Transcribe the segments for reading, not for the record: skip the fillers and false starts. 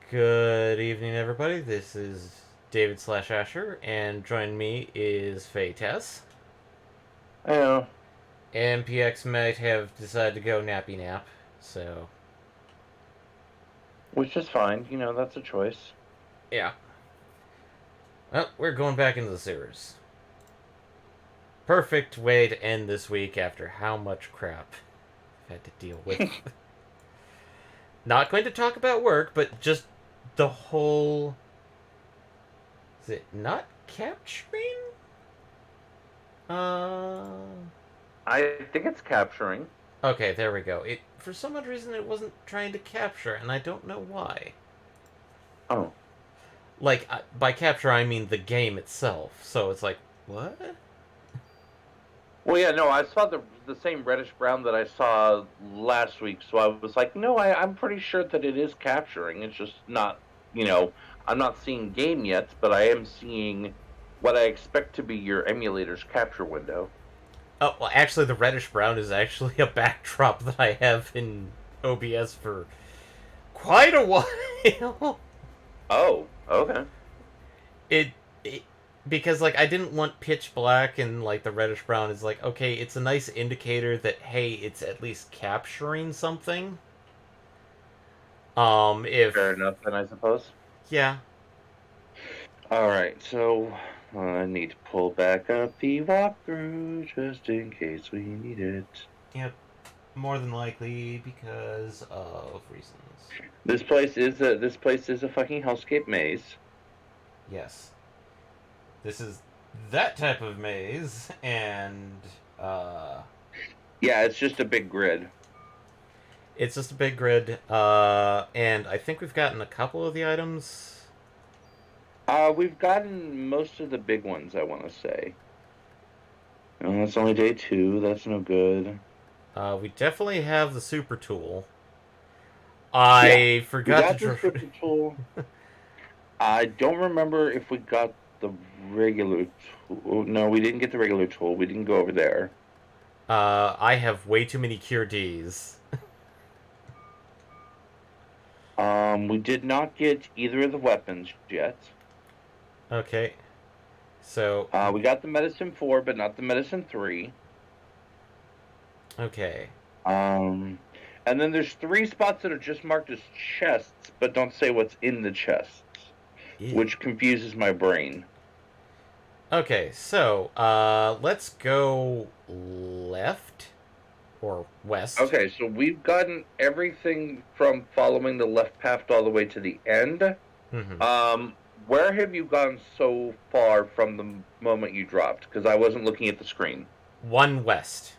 Good evening, everybody. This is David slash Asher, and joining me is Faye Tess. I know, And PX might have decided to go nappy nap, so which is fine. That's a choice. yeah. Well, we're going back into the sewers. Perfect way to end this week after how much crap I've had to deal with. Not going to talk about work, but just the whole. Is it not capturing? Uh. I think it's capturing. Okay, there we go. It for some odd reason it wasn't trying to capture, and I don't know why. Oh, Like by capture, I mean the game itself. So it's like, what? well, yeah, no, I saw the same reddish brown that I saw last week, so I was like, no, I'm pretty sure that it is capturing. It's just not, you know, I'm not seeing game yet, but I am seeing what I expect to be your emulator's capture window. Oh, well, actually, the reddish brown is actually a backdrop that I have in OBS for quite a while. Oh, okay. it, it because like I didn't want pitch black, and like the reddish brown is like, okay, it's a nice indicator that hey, it's at least capturing something. Fair If enough, then I suppose. yeah, All right, so I need to pull back up the walkthrough just in case we need it. yeah, more than likely because of reasons. This place is a fucking hellscape maze. Yes, this is that type of maze, and uh, Yeah, it's just a big grid. it's just a big grid. And I think we've gotten a couple of the items. We've gotten most of the big ones, I want to say. Oh, that's only day 2. That's no good. We definitely have the super tool. Yeah, I we forgot to. got the super tool. I don't remember if we got the regular tool. No, we didn't get the regular tool. We didn't go over there. I have way too many cure Ds. We did not get either of the weapons yet. Okay, so We got the medicine 4, but not the medicine 3. okay, Um, and then there's 3 spots that are just marked as chests, but don't say what's in the chests, ew. which confuses my brain. Okay, so let's go left or west. Okay, so we've gotten everything from following the left path all the way to the end. Mm-hmm. Um, where have you gone so far from the moment you dropped? Because I wasn't looking at the screen. One west.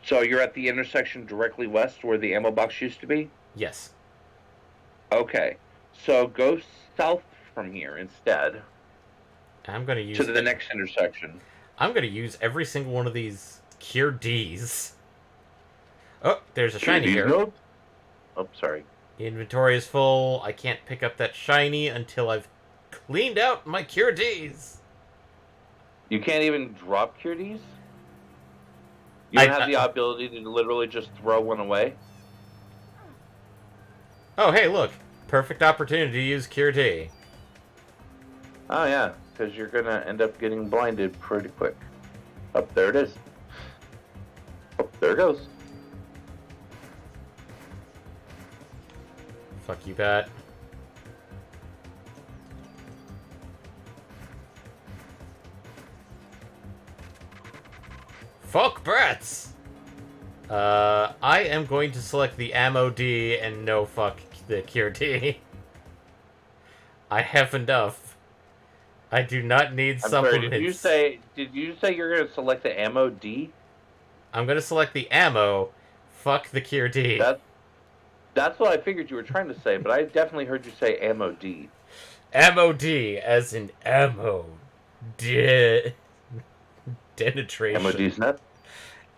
So you're at the intersection directly west where the ammo box used to be? Yes, Okay, so go south from here instead I'm gonna to use. the next intersection. I'm gonna use every single one of these cure Ds. Oh, there's a shiny These here. notes? Oh, sorry. Inventory is full. I can't pick up that shiny until I've cleaned out my cure Ds. You can't even drop cure Ds? You I, don't have the ability to literally just throw one away? oh, hey, look. Perfect opportunity to use cure D. Oh, yeah, because you're going to end up getting blinded pretty quick. Up there it is. Oh, there it goes. Fuck you, bat. Fuck brats! I am going to select the ammo D and no fuck the cure D. I have enough. I do not need I'm sorry, supplements. did you say you're going to select the ammo D? I'm gonna select the ammo. Fuck the cure D. That, that's what I figured you were trying to say, but I definitely heard you say ammo D. Ammo D, as in ammo. Ammo Denatration. D's net?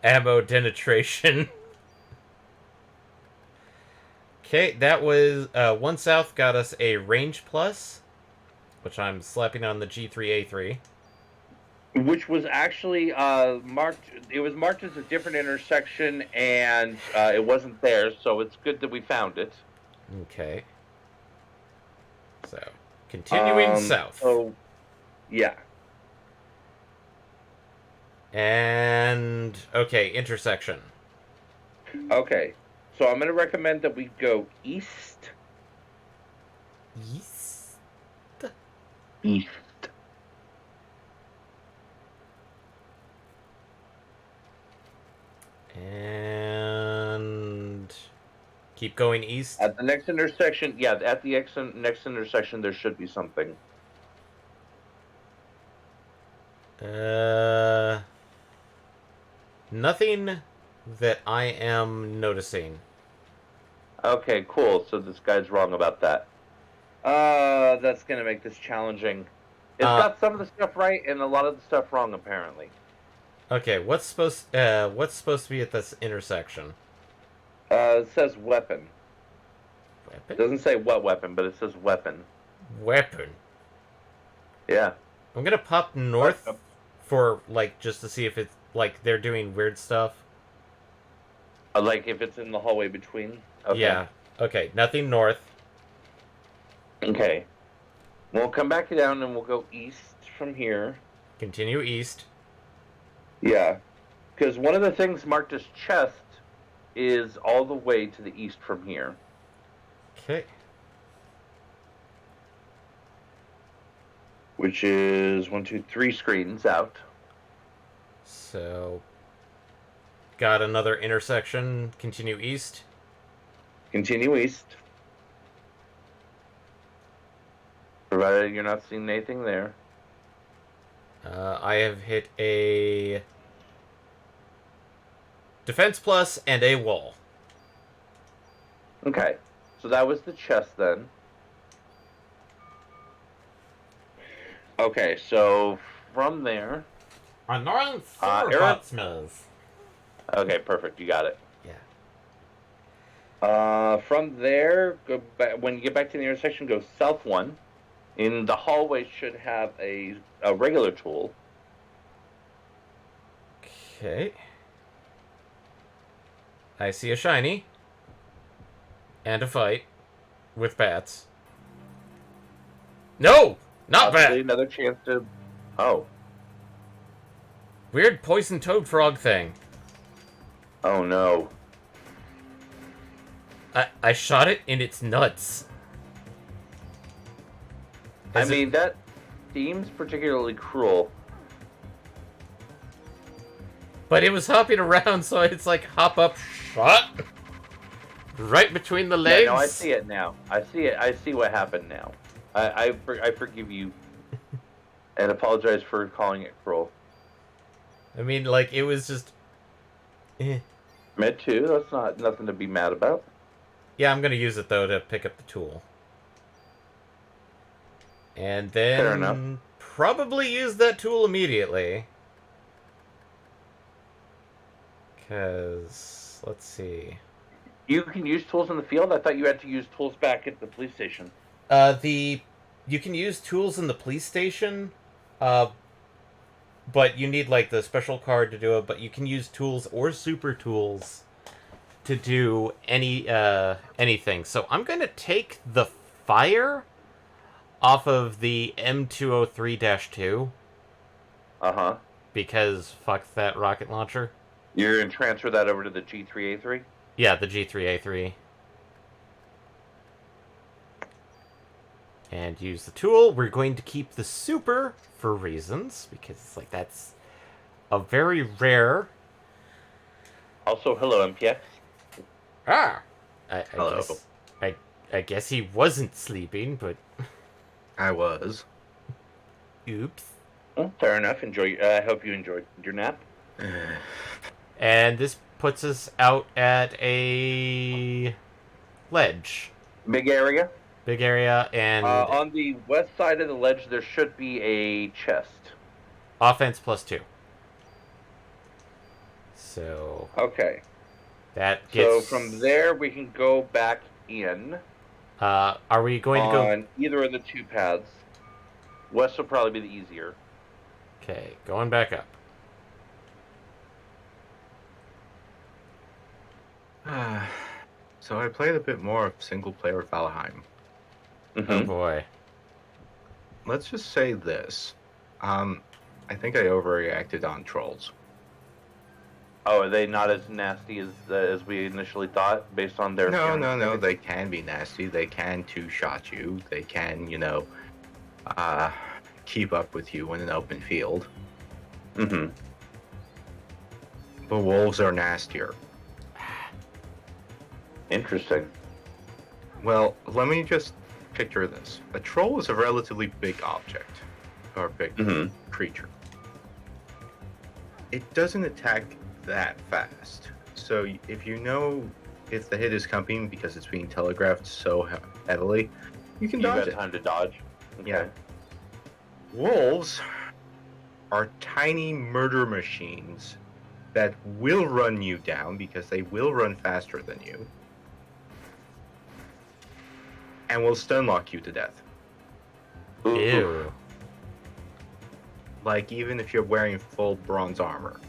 Ammo denatration. Okay, that was one south got us a range plus, which I'm slapping on the G3A3. Which was actually marked. It was marked as a different intersection, and it wasn't there. So it's good that we found it. Okay. So, continuing south. So, yeah. And, okay, intersection. Okay. So I'm going to recommend that we go east. East? East. And keep going east. At the next intersection, yeah, at the next intersection, there should be something. Nothing that I am noticing. Okay, cool. So this guy's wrong about that. That's gonna make this challenging. It's got some of the stuff right and a lot of the stuff wrong, apparently. Okay, what's supposed to be at this intersection? It says weapon. Weapon? It doesn't say what weapon, but it says weapon. Weapon. Yeah. I'm gonna pop north for, like, just to see if it's, like, they're doing weird stuff. Like if it's in the hallway between? Okay. Yeah. Okay, nothing north. Okay. We'll come back down and we'll go east from here. Continue east. Yeah. Because one of the things marked as chest is all the way to the east from here. Okay. Which is 1, 2, 3 screens out. So, got another intersection. Continue east. Continue east. Provided you're not seeing anything there. I have hit a defense plus and a wall. Okay. So that was the chest then. Okay, so from there... Annoying Eric? smells. Okay, perfect. You got it. Yeah. From there, go back, when you get back to the intersection, go south 1. In the hallway should have a regular tool. Okay. I see a shiny. And a fight. With bats. No! Not Possibly bat! another chance to... Oh. Weird poison toad frog thing. Oh, no. I shot it in its nuts. I mean, that seems particularly cruel. But it was hopping around, so it's like hop up, shot. Right between the legs. Yeah, no, I see it now. I see it. I see what happened now. I forgive you. And apologize for calling it cruel. I mean, like, it was just... Med 2, that's not nothing to be mad about. Yeah, I'm gonna use it, though, to pick up the tool. And Fair enough. then probably use that tool immediately. Because, let's see. You can use tools in the field? I thought you had to use tools back at the police station. You can use tools in the police station, but you need, like, the special card to do it, but you can use tools or super tools to do anything. So I'm gonna take the fire off of the M203-2. Uh-huh. Because fuck that rocket launcher. You're going to transfer that over to the G3A3? Yeah, the G3A3. And use the tool. We're going to keep the super for reasons, because, like, that's a very rare... Also, hello, MPX. Ah! Hello. I guess he wasn't sleeping, but... I was. Oops. Well, fair enough. I hope you enjoyed your nap. And this puts us out at a ledge. Big area. Big area, and On the west side of the ledge, there should be a chest. offense +2. So Okay. that gets... So from there, we can go back in. Are we going to go... on either of the two paths. West will probably be the easier. Okay, going back up. So I played a bit more of single player Valheim. Mm-hmm. Oh boy. let's just say this. I think I overreacted on trolls. Oh, are they not as nasty as we initially thought, based on their No, appearance? no, no. They can be nasty. They can two-shot you. They can, uh, keep up with you in an open field. Mm-hmm. But wolves are nastier. Interesting. Well, let me just picture this. A troll is a relatively big object, or big Mm-hmm. creature. It doesn't attack that fast. So if if the hit is coming because it's being telegraphed so heavily, you can You dodge got it. time to dodge. Okay. Yeah. Wolves are tiny murder machines that will run you down because they will run faster than you and will stun lock you to death. Ooh. Ew. Like even if you're wearing full bronze armor.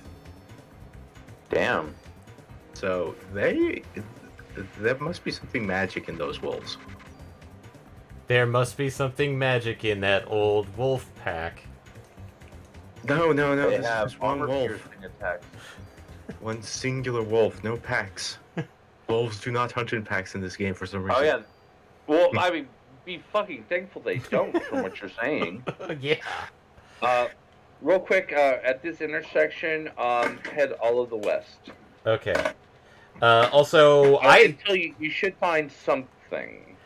Damn. So there must be something magic in those wolves. There must be something magic in that old wolf pack. No, They this is have just one armor wolf. piercing attacks. One singular wolf, no packs. Wolves do not hunt in packs in this game for some reason. Oh yeah. Well, I mean, be fucking thankful they don't, from what you're saying. Yeah. Real quick, at this intersection, head all of the west. Okay. Also, I can tell you, you should find something.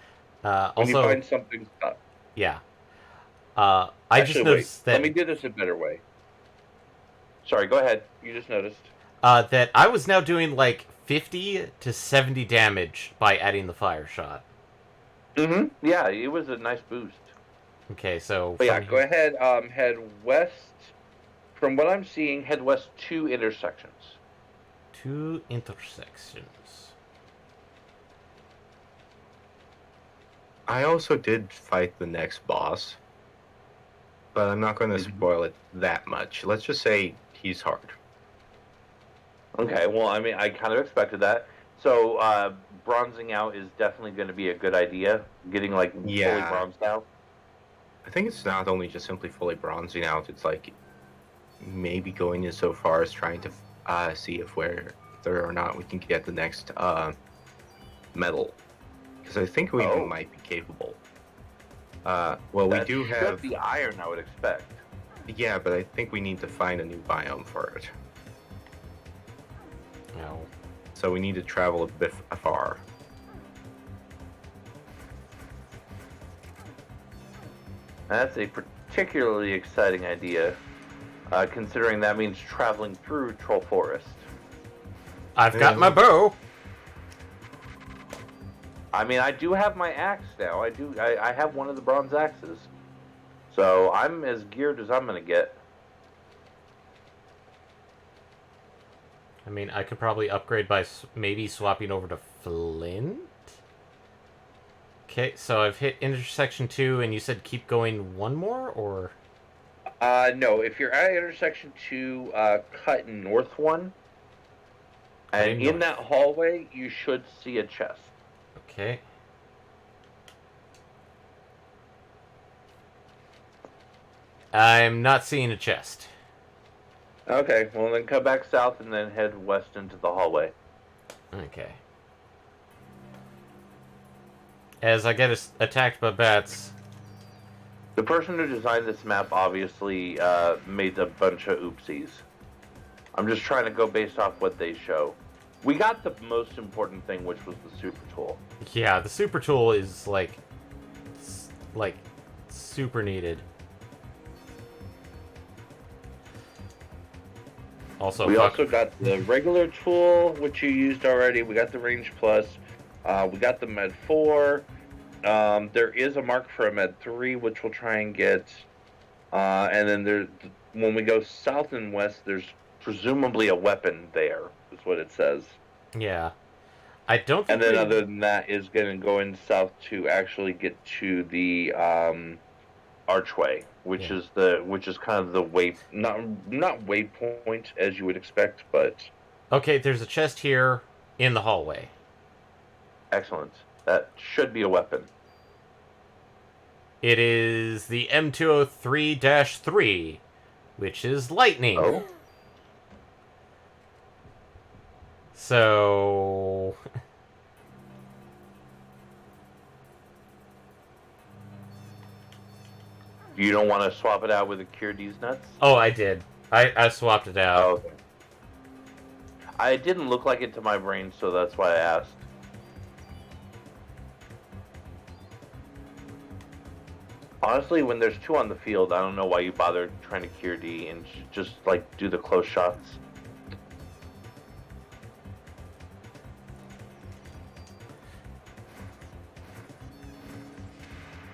When you also, find something, stop. yeah. I just Actually, noticed wait. that Let me do this a better way. Sorry, go ahead. You just noticed. that I was now doing like 50 to 70 damage by adding the fire shot. Mm-hmm. Yeah, it was a nice boost. Okay, so But yeah, go ahead. Head west. From what I'm seeing, head west 2 intersections. 2 intersections. I also did fight the next boss, but I'm not going to spoil it that much. Let's just say he's hard. Okay, well, I mean, I kind of expected that. So, bronzing out is definitely going to be a good idea. Getting, like, fully bronzed out. I think it's not only just simply fully bronzing out, it's like maybe going in so far as trying to see if whether or not we can get the next medal. Because I think we might be capable. Well, we do have the iron, I would expect. Yeah, but I think we need to find a new biome for it. No. So we need to travel a bit far. That's a particularly exciting idea, considering that means traveling through Troll Forest. I've got my bow. I mean, I do have my axe now. I have one of the bronze axes. So I'm as geared as I'm going to get. I mean, I could probably upgrade by maybe swapping over to flint. Okay, so I've hit intersection 2, and you said keep going one more, or? No, if you're at intersection 2, cut north 1. And in that hallway, you should see a chest. Okay. I'm not seeing a chest. Okay, well then come back south and then head west into the hallway. Okay. As I get attacked by bats. The person who designed this map obviously made a bunch of oopsies. I'm just trying to go based off what they show. We got the most important thing, which was the super tool. Yeah, the super tool is like super needed. Also, we also got the regular tool, which you used already. We got the range plus. We got the med 4. There is a mark for a med 3, which we'll try and get. And then when we go south and west, there's presumably a weapon there, is what it says. Yeah. I don't think And then other than that is going to go in south to actually get to the archway, which is kind of the not waypoint as you would expect, but okay, there's a chest here in the hallway. Excellent. That should be a weapon. It is the M203-3, which is lightning. Oh. So... You don't want to swap it out with a Cure D's nuts? Oh, I did. I swapped it out. Oh, okay. It didn't look like it to my brain, so that's why I asked. Honestly, when there's two on the field, I don't know why you bother trying to Cure D and just, like, do the close shots.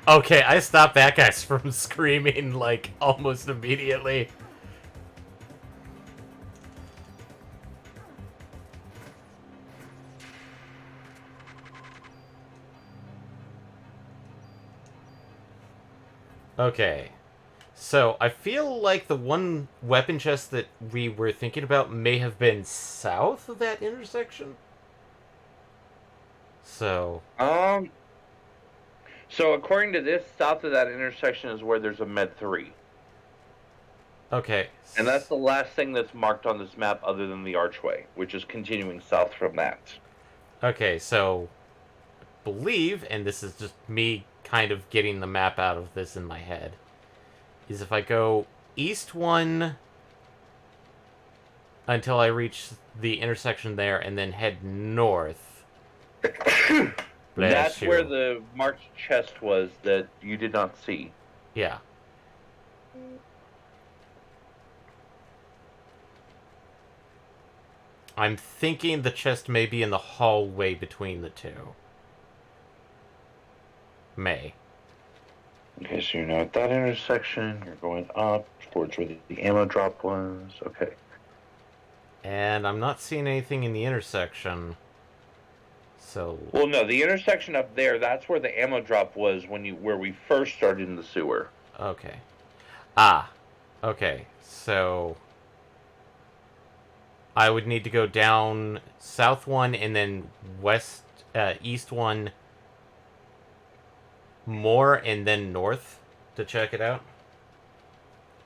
Okay, I stopped that guy from screaming, like, almost immediately. Okay. So, I feel like the one weapon chest that we were thinking about may have been south of that intersection. So... So according to this, south of that intersection is where there's a Med 3. Okay. And that's the last thing that's marked on this map other than the archway, which is continuing south from that. Okay, so... believe, and this is just me kind of getting the map out of this in my head, is if I go east 1 until I reach the intersection there and then head north. That's you. where the marked chest was that you did not see. Yeah. I'm thinking the chest may be in the hallway between the two. May. Okay, so you're now at that intersection. You're going up towards where the ammo drop was. Okay. And I'm not seeing anything in the intersection. So... Well, no, the intersection up there, that's where the ammo drop was where we first started in the sewer. Okay. Ah. Okay. So... I would need to go down south 1 and then east 1 more and then north to check it out?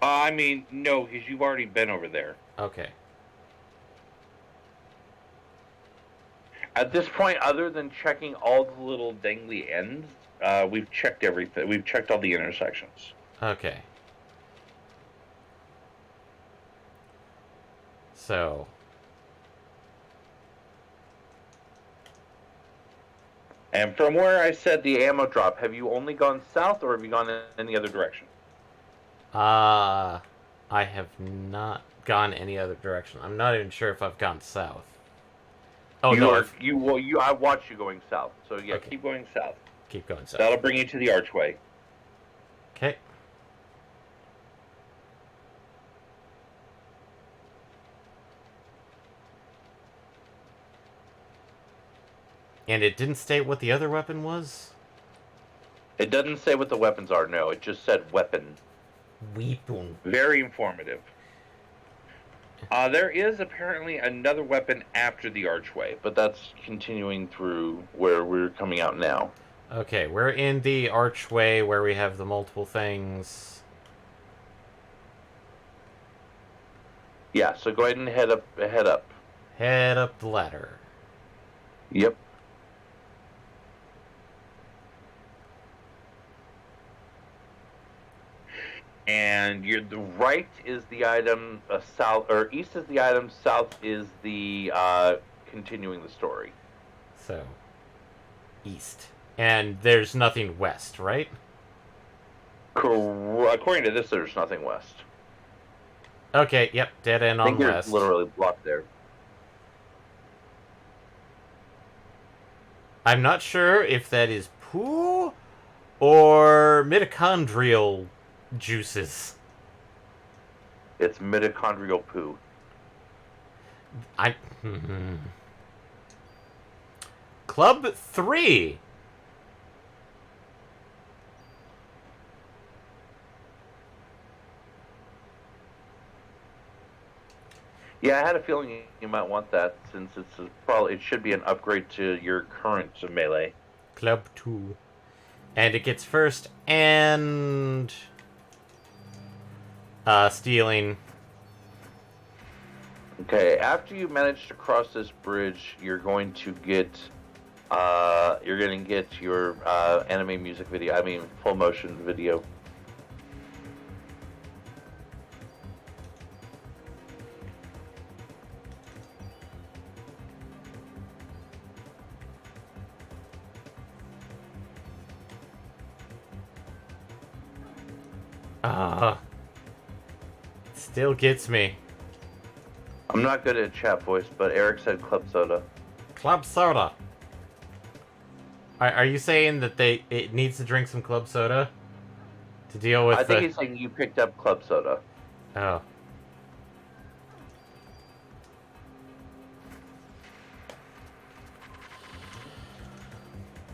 I mean, no, because you've already been over there. Okay. At this point, other than checking all the little dangly ends, we've checked everything. We've checked all the intersections. Okay. So... And from where I said the ammo drop, have you only gone south or have you gone in any other direction? I have not gone any other direction. I'm not even sure if I've gone south. Oh, no. I watched you going south. So yeah, Okay. Keep going south. Keep going south. That'll bring you to the archway. Okay. And it didn't state what the other weapon was? It doesn't say what the weapons are, no. It just said weapon. Weapon. Very informative. There is apparently another weapon after the archway, but that's continuing through where we're coming out now. Okay, we're in the archway where we have the multiple things. Yeah, so go ahead and head up. Head up the ladder. Yep. And the right is the item, south or east is the item, south is the continuing the story. So, east. And there's nothing west, right? According to this, there's nothing west. Okay, yep, dead end I on think you're west. literally blocked there. I'm not sure if that is poo or mitochondrial juices. It's mitochondrial poo. Club 3. Yeah, I had a feeling you might want that since it should be an upgrade to your current melee. Club 2. And it gets first and stealing. Okay, after you manage to cross this bridge, you're going to get your anime music video. I mean, full motion video. Still gets me. I'm not good at chat voice, but Eric said club soda. Club soda. Are you saying that it needs to drink some club soda to deal with? I think he's saying you picked up club soda. Oh.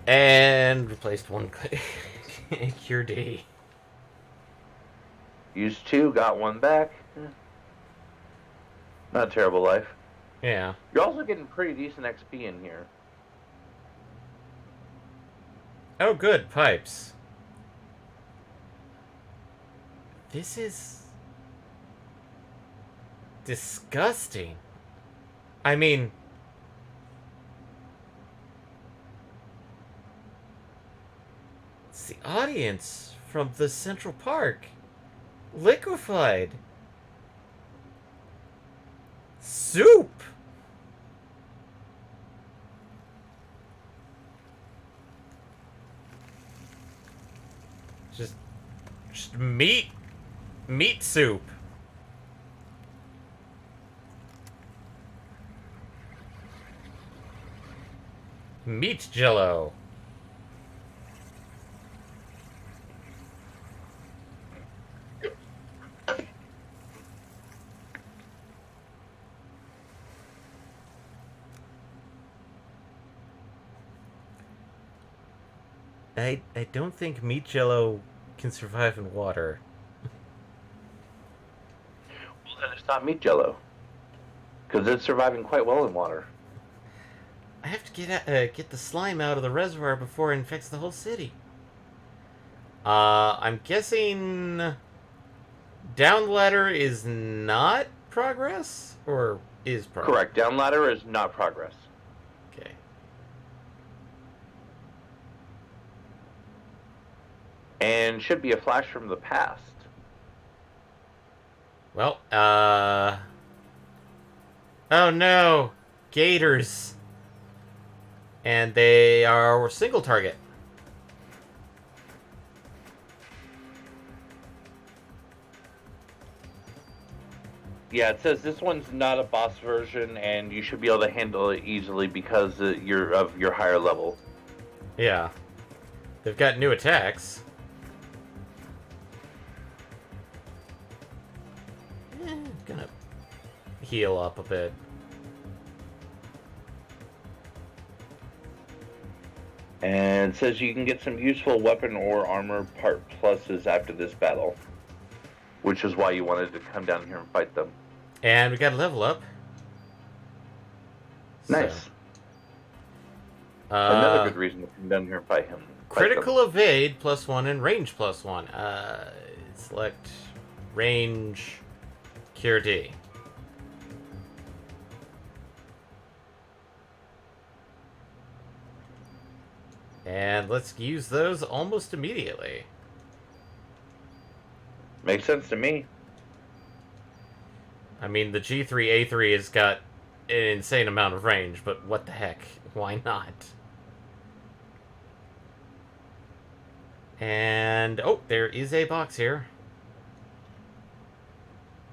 And replaced one Cure D. Used 2, got 1 back. Not a terrible life. Yeah. You're also getting pretty decent XP in here. Oh, good. Pipes. This is disgusting. I mean, it's the audience from the Central Park. Liquefied. Soup. Just meat soup. Meat jello. I don't think meat jello can survive in water. Well, then it's not meat jello. Because it's surviving quite well in water. I have to get the slime out of the reservoir before it infects the whole city. I'm guessing down the ladder is not progress? Or is progress? Correct. Down ladder is not progress. Okay. And should be a flash from the past. Well, oh no! Gators! And they are single target. Yeah, it says this one's not a boss version, and you should be able to handle it easily because you're of your higher level. Yeah. They've got new attacks. Gonna heal up a bit. And it says you can get some useful weapon or armor part pluses after this battle. Which is why you wanted to come down here and fight them. And we got a level up. Nice. So, another good reason to come down here and fight him. Critical evade +1 and range +1. Select range Cure D. And let's use those almost immediately. Makes sense to me. I mean, the G3A3 has got an insane amount of range, but what the heck? Why not? And, oh, there is a box here.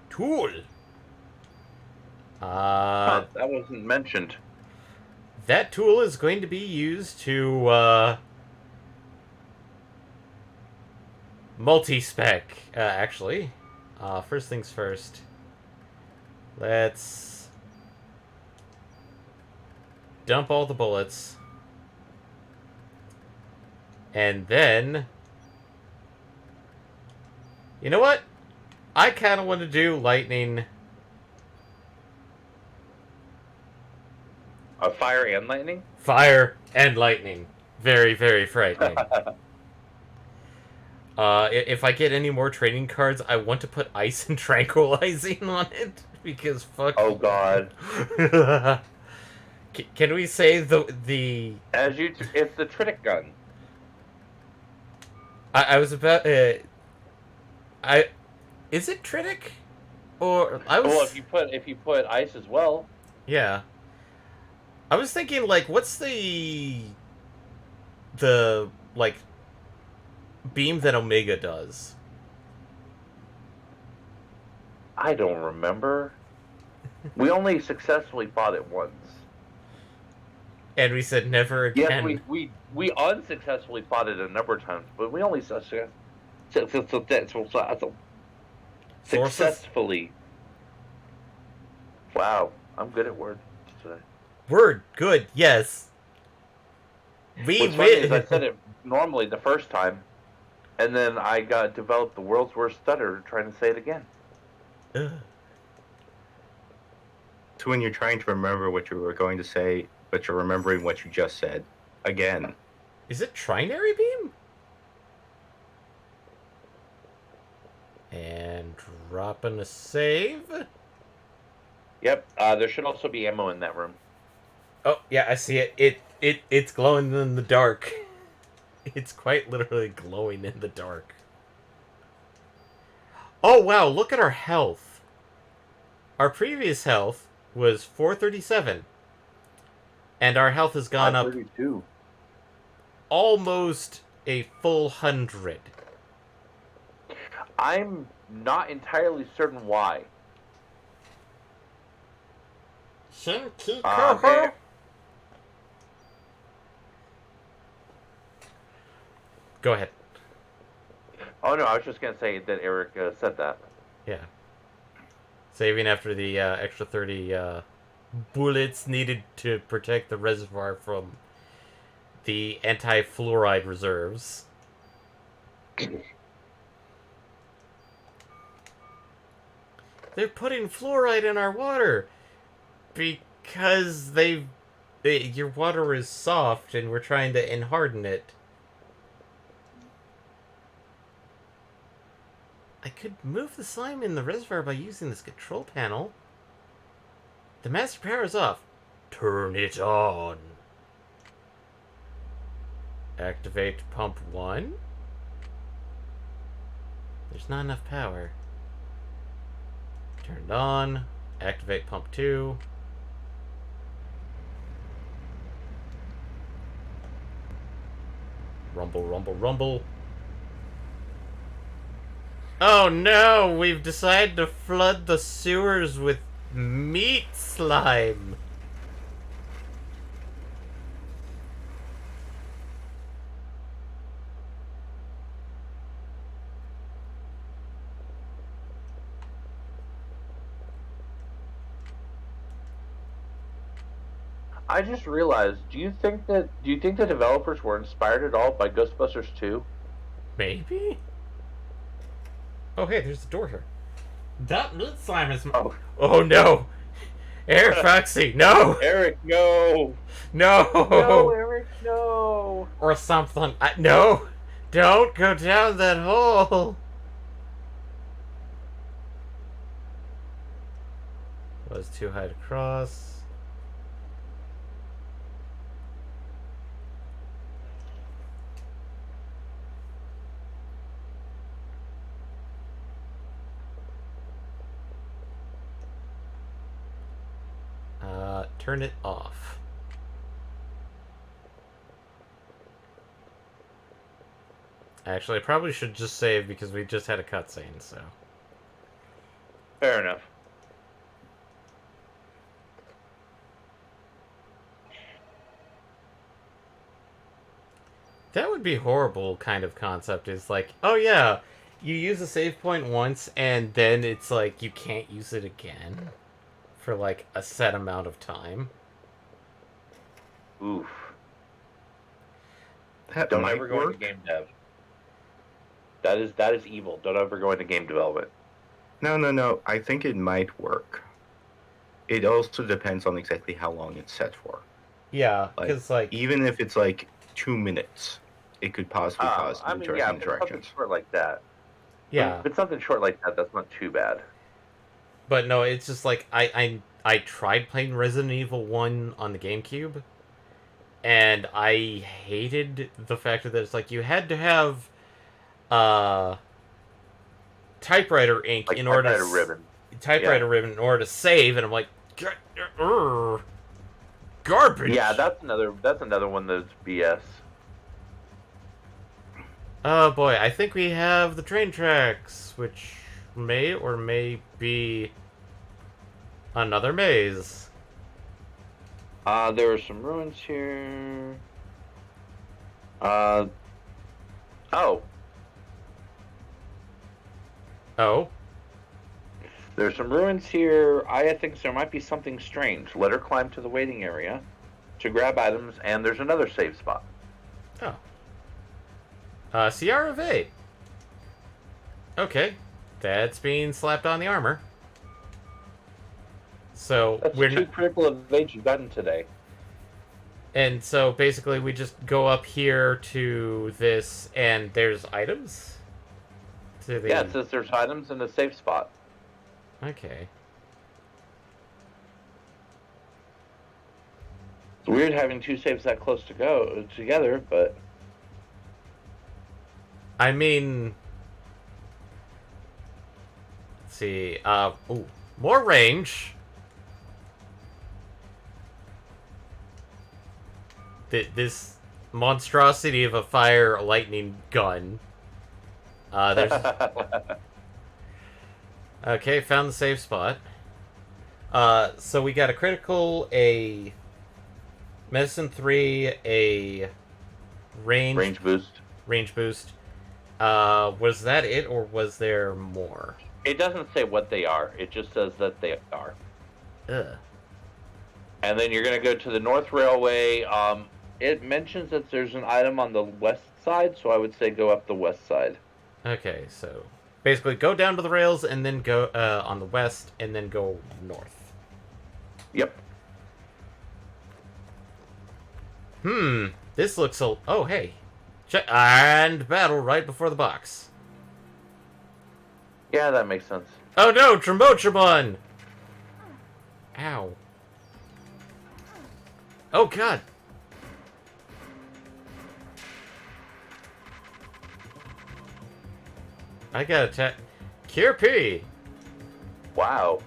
Tool! That wasn't mentioned. That tool is going to be used to, multi-spec, actually. First things first. Let's dump all the bullets. And then, you know what? I kind of want to do lightning. Fire and lightning? Fire and lightning. Very, very frightening. If I get any more trading cards, I want to put ice and tranquilizing on it because fuck. Oh God. Can we say the? It's the Tritic gun. I was about I is it Tritic or I Well, was if you put ice as well, yeah. I was thinking like what's the like beam that Omega does? I don't remember. We only successfully fought it once. And we said never Yes, again. we unsuccessfully fought it a number of times, but we only successfully. Wow, I'm good at words today. Word good, yes. We What's funny is I win. said it normally the first time, and then I developed the world's worst stutter trying to say it again. So when you're trying to remember what you were going to say, but you're remembering what you just said again. Is it trinary beam? And dropping a save. Yep. There should also be ammo in that room. Oh yeah, I see it. It's glowing in the dark. It's quite literally glowing in the dark. Oh wow, look at our health. Our previous health was 437. And our health has gone up 32. almost a full 100. I'm not entirely certain why. Man. Go ahead. Oh no, I was just gonna say that Eric said that. Yeah. Saving after the extra 30 bullets needed to protect the reservoir from the anti-fluoride reserves. They're putting fluoride in our water because your water is soft and we're trying to harden it. I could move the slime in the reservoir by using this control panel. The master power is off. Turn it on. Activate pump 1. There's not enough power. Turned on. Activate pump 2. Rumble, rumble, rumble. Oh no! We've decided to flood the sewers with meat slime. I just realized. Do you think the developers were inspired at all by Ghostbusters 2? Maybe? Oh hey, there's the door here. That meat slime is... Oh no! Eric Foxy, no! Eric, no! No! No, Eric, no! Or something. No! Don't go down that hole! Was too high to cross. Turn it off. Actually, I probably should just save because we just had a cutscene, so. Fair enough. That would be horrible kind of concept. Is like, oh yeah, you use a save point once and then it's like you can't use it again for like a set amount of time. Oof. Don't ever go into game dev. That is evil. Don't ever go into game development. No. I think it might work. It also depends on exactly how long it's set for. Yeah, because like even if it's like 2 minutes, it could possibly cause I mean, yeah, interesting if it's something directions. short like that. Yeah. If it's something short like that, that's not too bad. But no, it's just like I tried playing Resident Evil 1 on the GameCube, and I hated the fact that it's like you had to have uh typewriter ink Like in order typewriter to ribbon. typewriter ribbon in order to save, and I'm like, garbage. Yeah, that's another one that's BS. Oh boy, I think we have the train tracks, which may or may be another maze. There are some ruins here. Oh, Oh, there's some ruins here. I think there might be something strange. Let her climb to the waiting area to grab items, and there's another save spot. oh. Sierra of 8. Okay, that's being slapped on the armor. So That's we're two critical evades you've gotten today. and so basically we just go up here to this, and there's items. To the... Yeah, it says there's items in the safe spot. Okay. It's weird having two saves that close to go together, but I mean, let's see. Ooh, more range. This monstrosity of a fire lightning gun. There's. Okay, found the safe spot. So we got a critical, a medicine 3, a range boost. range boost. Was that it, or was there more? It doesn't say what they are. It just says that they are. Ugh. And then you're going to go to the North Railway. It mentions that there's an item on the west side, so I would say go up the west side. Okay, so basically go down to the rails and then go on the west and then go north. Yep. This looks so... Oh, hey. Check and battle right before the box. Yeah, that makes sense. Oh no, Trombotromon! Ow. Oh god. I got attacked. Kirpi! Wow.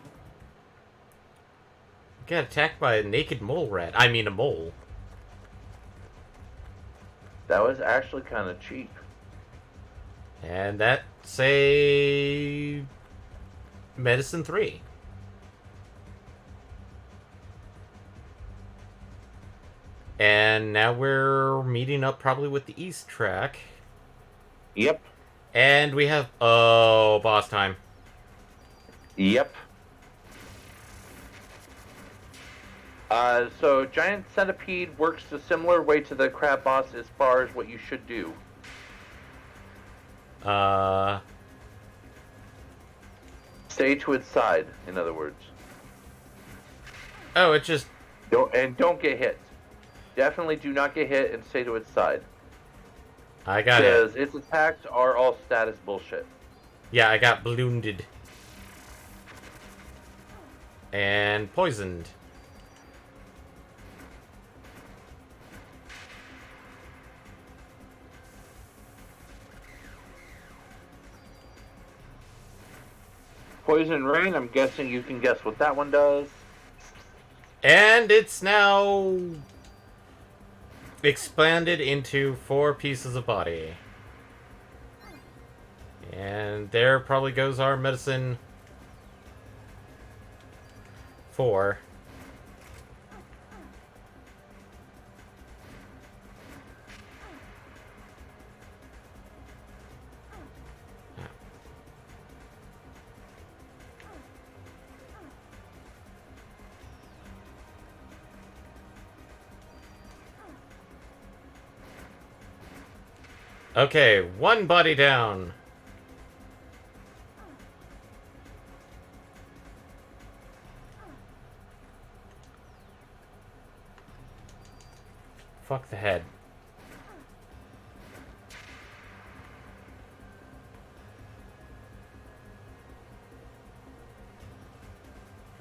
Got attacked by a naked mole rat. I mean a mole. That was actually kind of cheap. And that's a medicine 3. And now we're meeting up probably with the east track. Yep. And we have... Oh, boss time. Yep. So Giant Centipede works a similar way to the crab boss as far as what you should do. Stay to its side, in other words. Oh, it just... Don't get hit. Definitely do not get hit and stay to its side. I got it. Because its attacks are all status bullshit. Yeah, I got ballooned. And poisoned. Poison Rain, I'm guessing you can guess what that one does. And it's now expanded into 4 pieces of body. And there probably goes our medicine 4. Okay, 1 body down. Fuck the head.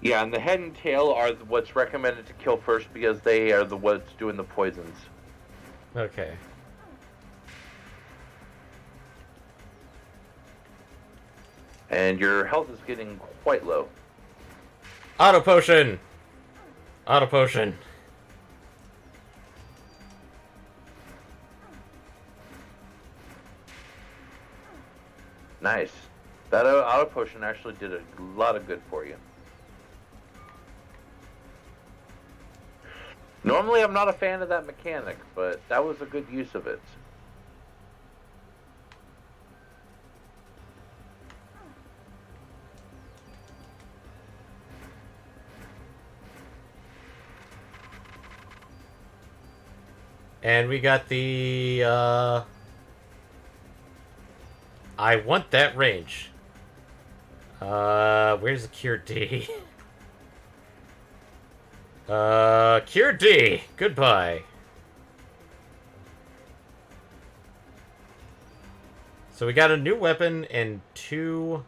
Yeah, and the head and tail are what's recommended to kill first because they are the ones doing the poisons. Okay. And your health is getting quite low. Auto potion! Auto potion. Nice. That auto potion actually did a lot of good for you. Normally, I'm not a fan of that mechanic, but that was a good use of it. And we got the, I want that range. Where's the Cure D? Cure D! Goodbye. So we got a new weapon and two...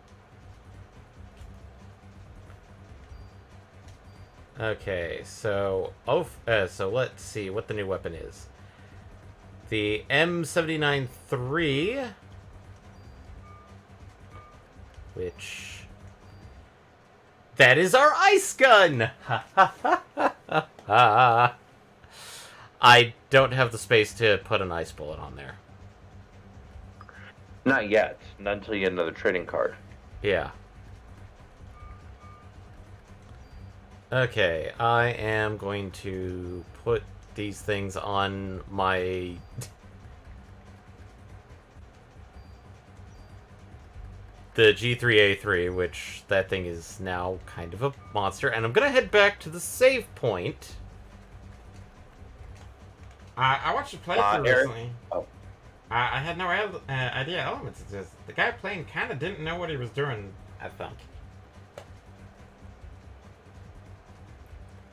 Okay, so... so let's see what the new weapon is. The M79-3... Which... That is our ice gun! Ha ha ha ha ha! I don't have the space to put an ice bullet on there. Not yet. Not until you get another trading card. Yeah. Okay, I am going to put these things on my... the G3A3, which that thing is now kind of a monster, and I'm gonna head back to the save point. I watched a playthrough Eric? recently. Oh. I had no idea elements exist. The guy playing kind of didn't know what he was doing, I think.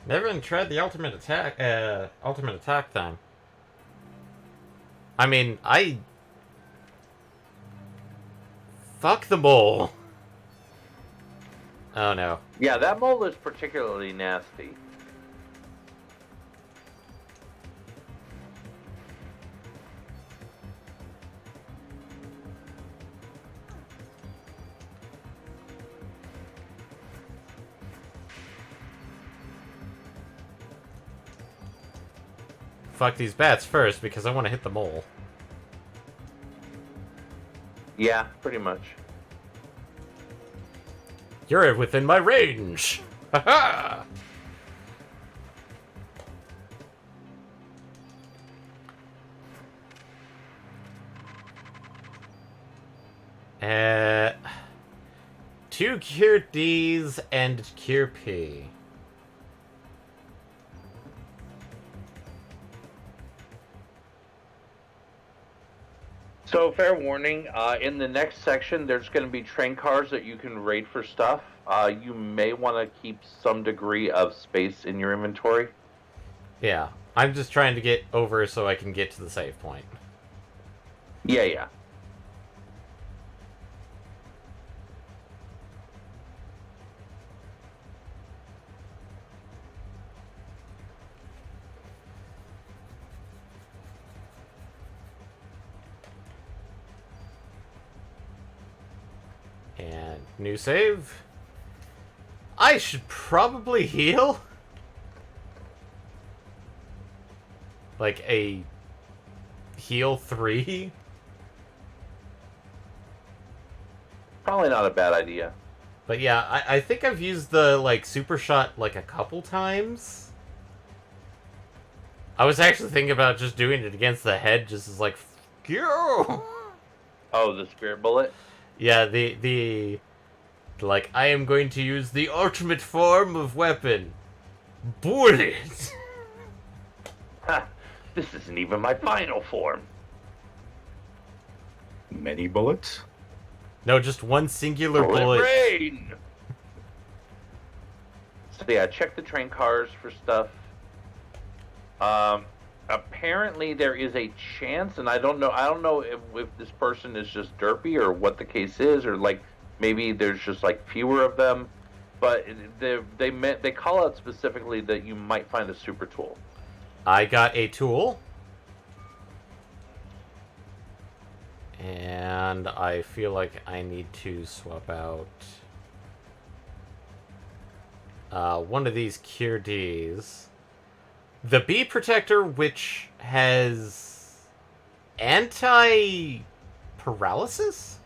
Never even tried the ultimate attack thing. I mean, fuck the mole. Oh no. Yeah, that mole is particularly nasty. Fuck these bats first, because I want to hit the mole. Yeah, pretty much. You're within my range! Haha! Two Cure Ds and Cure P. So, fair warning, in the next section, there's going to be train cars that you can raid for stuff. You may want to keep some degree of space in your inventory. Yeah, I'm just trying to get over so I can get to the save point. Yeah, yeah. And new save. I should probably heal. Like a heal 3. Probably not a bad idea. But yeah, I think I've used the like super shot like a couple times. I was actually thinking about just doing it against the head, just as like, you. Oh, the spirit bullet? Yeah, the like I am going to use the ultimate form of weapon, bullet. Ha! This isn't even my final form. Many bullets? No, just one singular Bullet bullet. rain! So yeah, check the train cars for stuff. Apparently there is a chance, and I don't know if this person is just derpy or what the case is, or like maybe there's just like fewer of them. but they call out specifically that you might find a super tool. I got a tool. And I feel like I need to swap out one of these Cure Ds. The Bee Protector, which has anti-paralysis?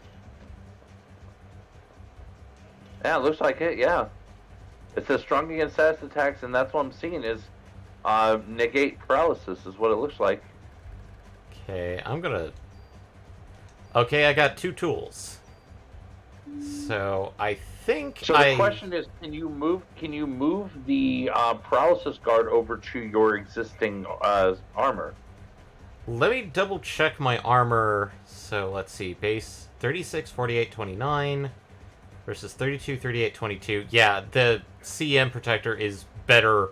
Yeah, it looks like it, yeah. It says strong against status attacks, and that's what I'm seeing is negate paralysis is what it looks like. Okay, I'm gonna... Okay, I got 2 tools. So, I think So the question is, can you move the paralysis guard over to your existing armor? Let me double check my armor. So, let's see. Base 36, 48, 29 versus 32, 38, 22. Yeah, the CM Protector is better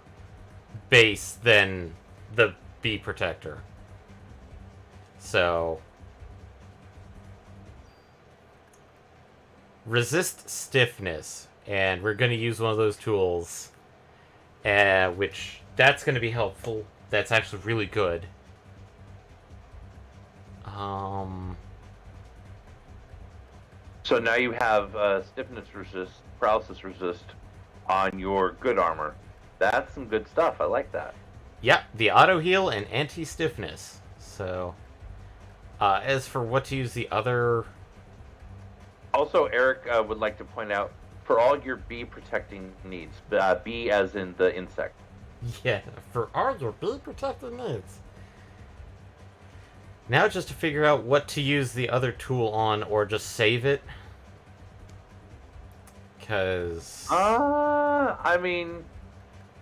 base than the B Protector. So... Resist stiffness, and we're going to use one of those tools, which that's going to be helpful. That's actually really good. So now you have stiffness resist, paralysis resist on your good armor. That's some good stuff. I like that. Yeah, the auto heal and anti-stiffness. So, as for what to use the other... Also, Eric would like to point out, for all your bee protecting needs, bee as in the insect. Yeah, for all your bee protecting needs. Now just to figure out what to use the other tool on, or just save it. Because... I mean,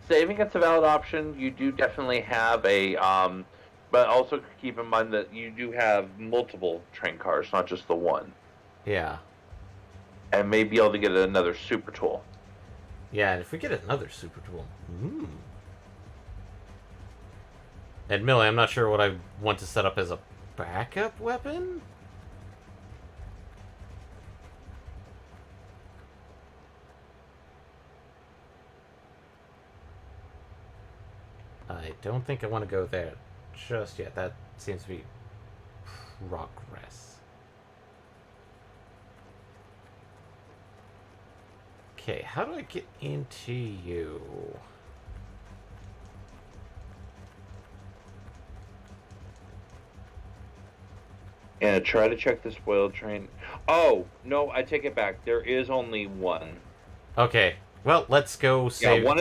saving it's a valid option. You do definitely have a... but also keep in mind that you do have multiple train cars, not just the one. Yeah. And may be able to get another super tool. Yeah, and if we get another super tool... Admittedly, I'm not sure what I want to set up as a backup weapon? I don't think I want to go there just yet. That seems to be progress. Okay, how do I get into you? Yeah, try to check the spoiled train. Oh, no, I take it back. There is only one. Okay, well, let's go save... Yeah, one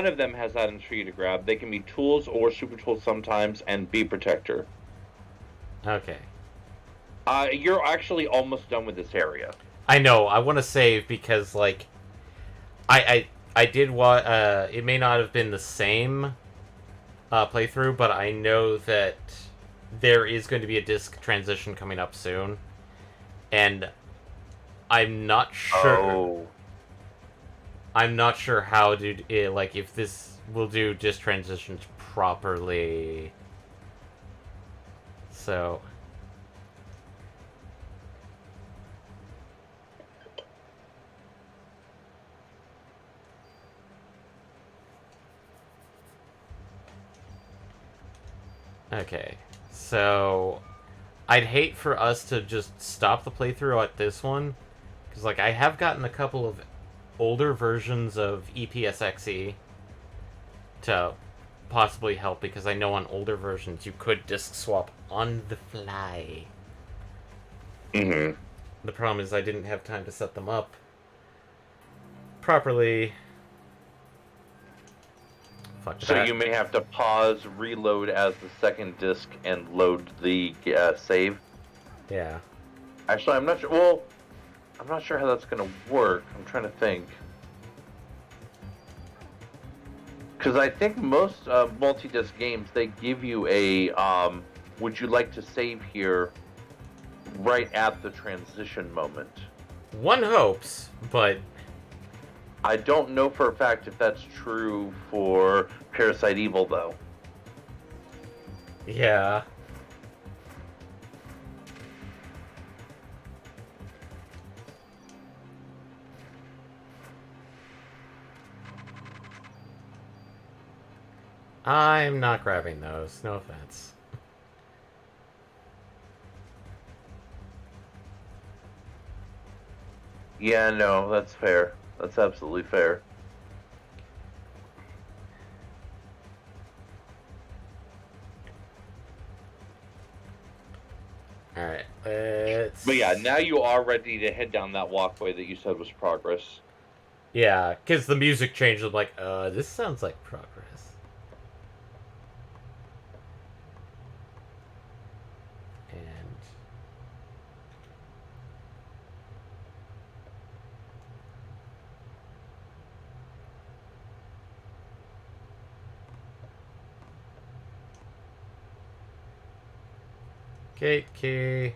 of them has items for you to grab. They can be tools or super tools sometimes, and bee protector. Okay. You're actually almost done with this area. I know, I want to save because, like, I did what, it may not have been the same playthrough, but I know that there is going to be a disc transition coming up soon, and I'm not sure... Oh. I'm not sure how to, like, if this will do disc transitions properly. So... Okay, so I'd hate for us to just stop the playthrough at this one, because, like, I have gotten a couple of older versions of EPSXE to possibly help, because I know on older versions you could disc swap on the fly. Mm-hmm. The problem is I didn't have time to set them up properly. Fuck So that. you may have to pause, reload as the second disc, and load the save. Yeah. Actually, I'm not sure. Well, I'm not sure how that's going to work. I'm trying to think. Because I think most multi-disc games, they give you a, would you like to save here right at the transition moment. One hopes, but... I don't know for a fact if that's true for Parasite Evil, though. Yeah. I'm not grabbing those. No offense. Yeah, no, that's fair. That's absolutely fair. Alright, let's... But yeah, now you are ready to head down that walkway that you said was progress. Yeah, because the music changed. I'm like, this sounds like progress. And... Gate key.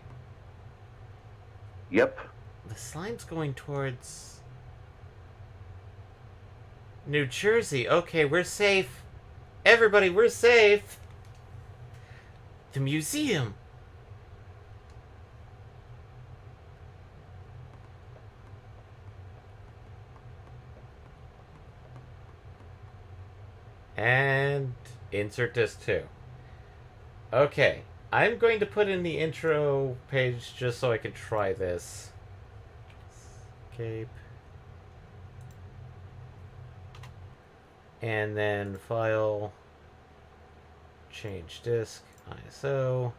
Yep. The slime's going towards... New Jersey. Okay, we're safe. Everybody, we're safe. The museum. And insert disc 2. Okay, I'm going to put in the intro page just so I can try this. Escape. And then file, change disk, ISO.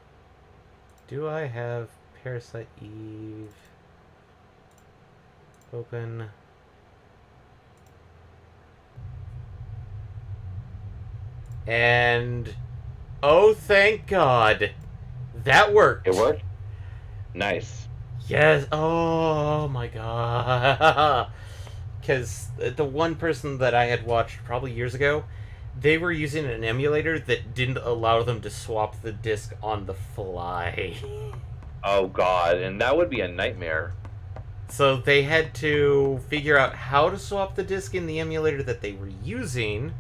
Do I have Parasite Eve? Open. And oh, thank God, that worked. It worked? Nice. Yes. Oh my God. Because the one person that I had watched probably years ago, they were using an emulator that didn't allow them to swap the disc on the fly. Oh god, and that would be a nightmare. So they had to figure out how to swap the disc in the emulator that they were using.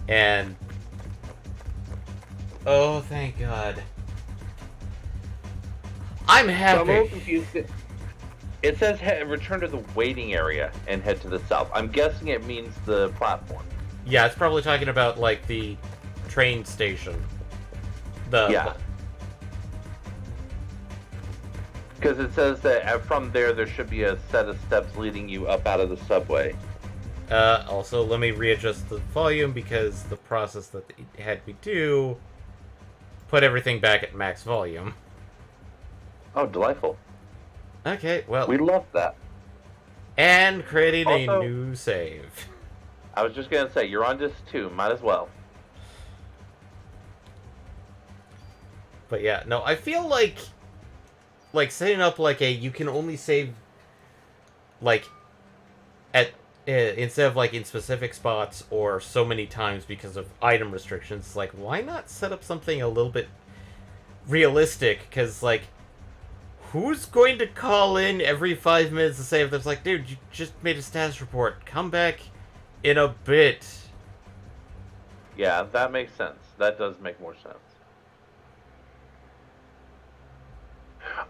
And oh, thank God. I'm So I'm a little happy. confused. It says return to the waiting area and head to the south. I'm guessing it means the platform. Yeah, it's probably talking about like the train station. Yeah. Because it says that from there should be a set of steps leading you up out of the subway. Also, let me readjust the volume because the process that it had me do put everything back at max volume. Oh, delightful. Okay, well, We love that. and creating Also- a new save. I was just gonna say, you're on disc 2, might as well. But yeah, no, I feel like setting up like a you can only save like at instead of like in specific spots or so many times because of item restrictions. Like, why not set up something a little bit realistic? Because like, who's going to call in every 5 minutes to say if there's like, dude, you just made a status report, come back in a bit. Yeah, that makes sense. That does make more sense.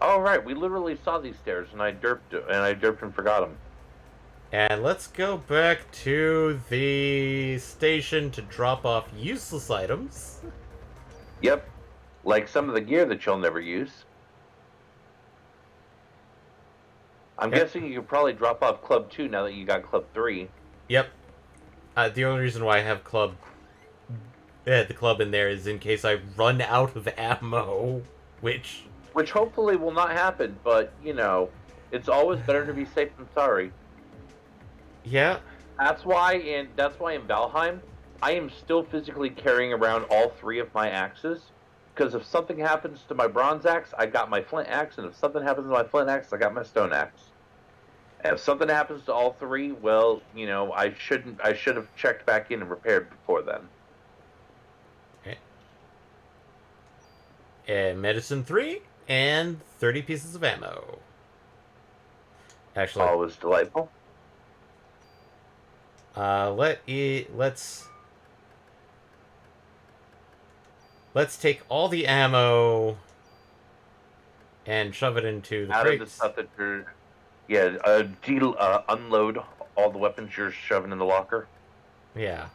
Oh right, we literally saw these stairs, and I derped and forgot them. And let's go back to the station to drop off useless items. Yep, like some of the gear that you'll never use. I'm Yep. guessing you could probably drop off Club 2 now that you got Club 3. Yep. The only reason why I have the club in there is in case I run out of ammo, which hopefully will not happen, but, you know, it's always better to be safe than sorry. yeah. That's why in Valheim, I am still physically carrying around all 3 of my axes. Because if something happens to my bronze axe, I got my flint axe, and if something happens to my flint axe, I got my stone axe. And if something happens to all 3, well, you know, I should have checked back in and repaired before then. Medicine 3 and 30 pieces of ammo. Actually, Always delightful. let's take all the ammo and shove it into the Out of the crates. stuff that you're, unload all the weapons you're shoving in the locker. Yeah.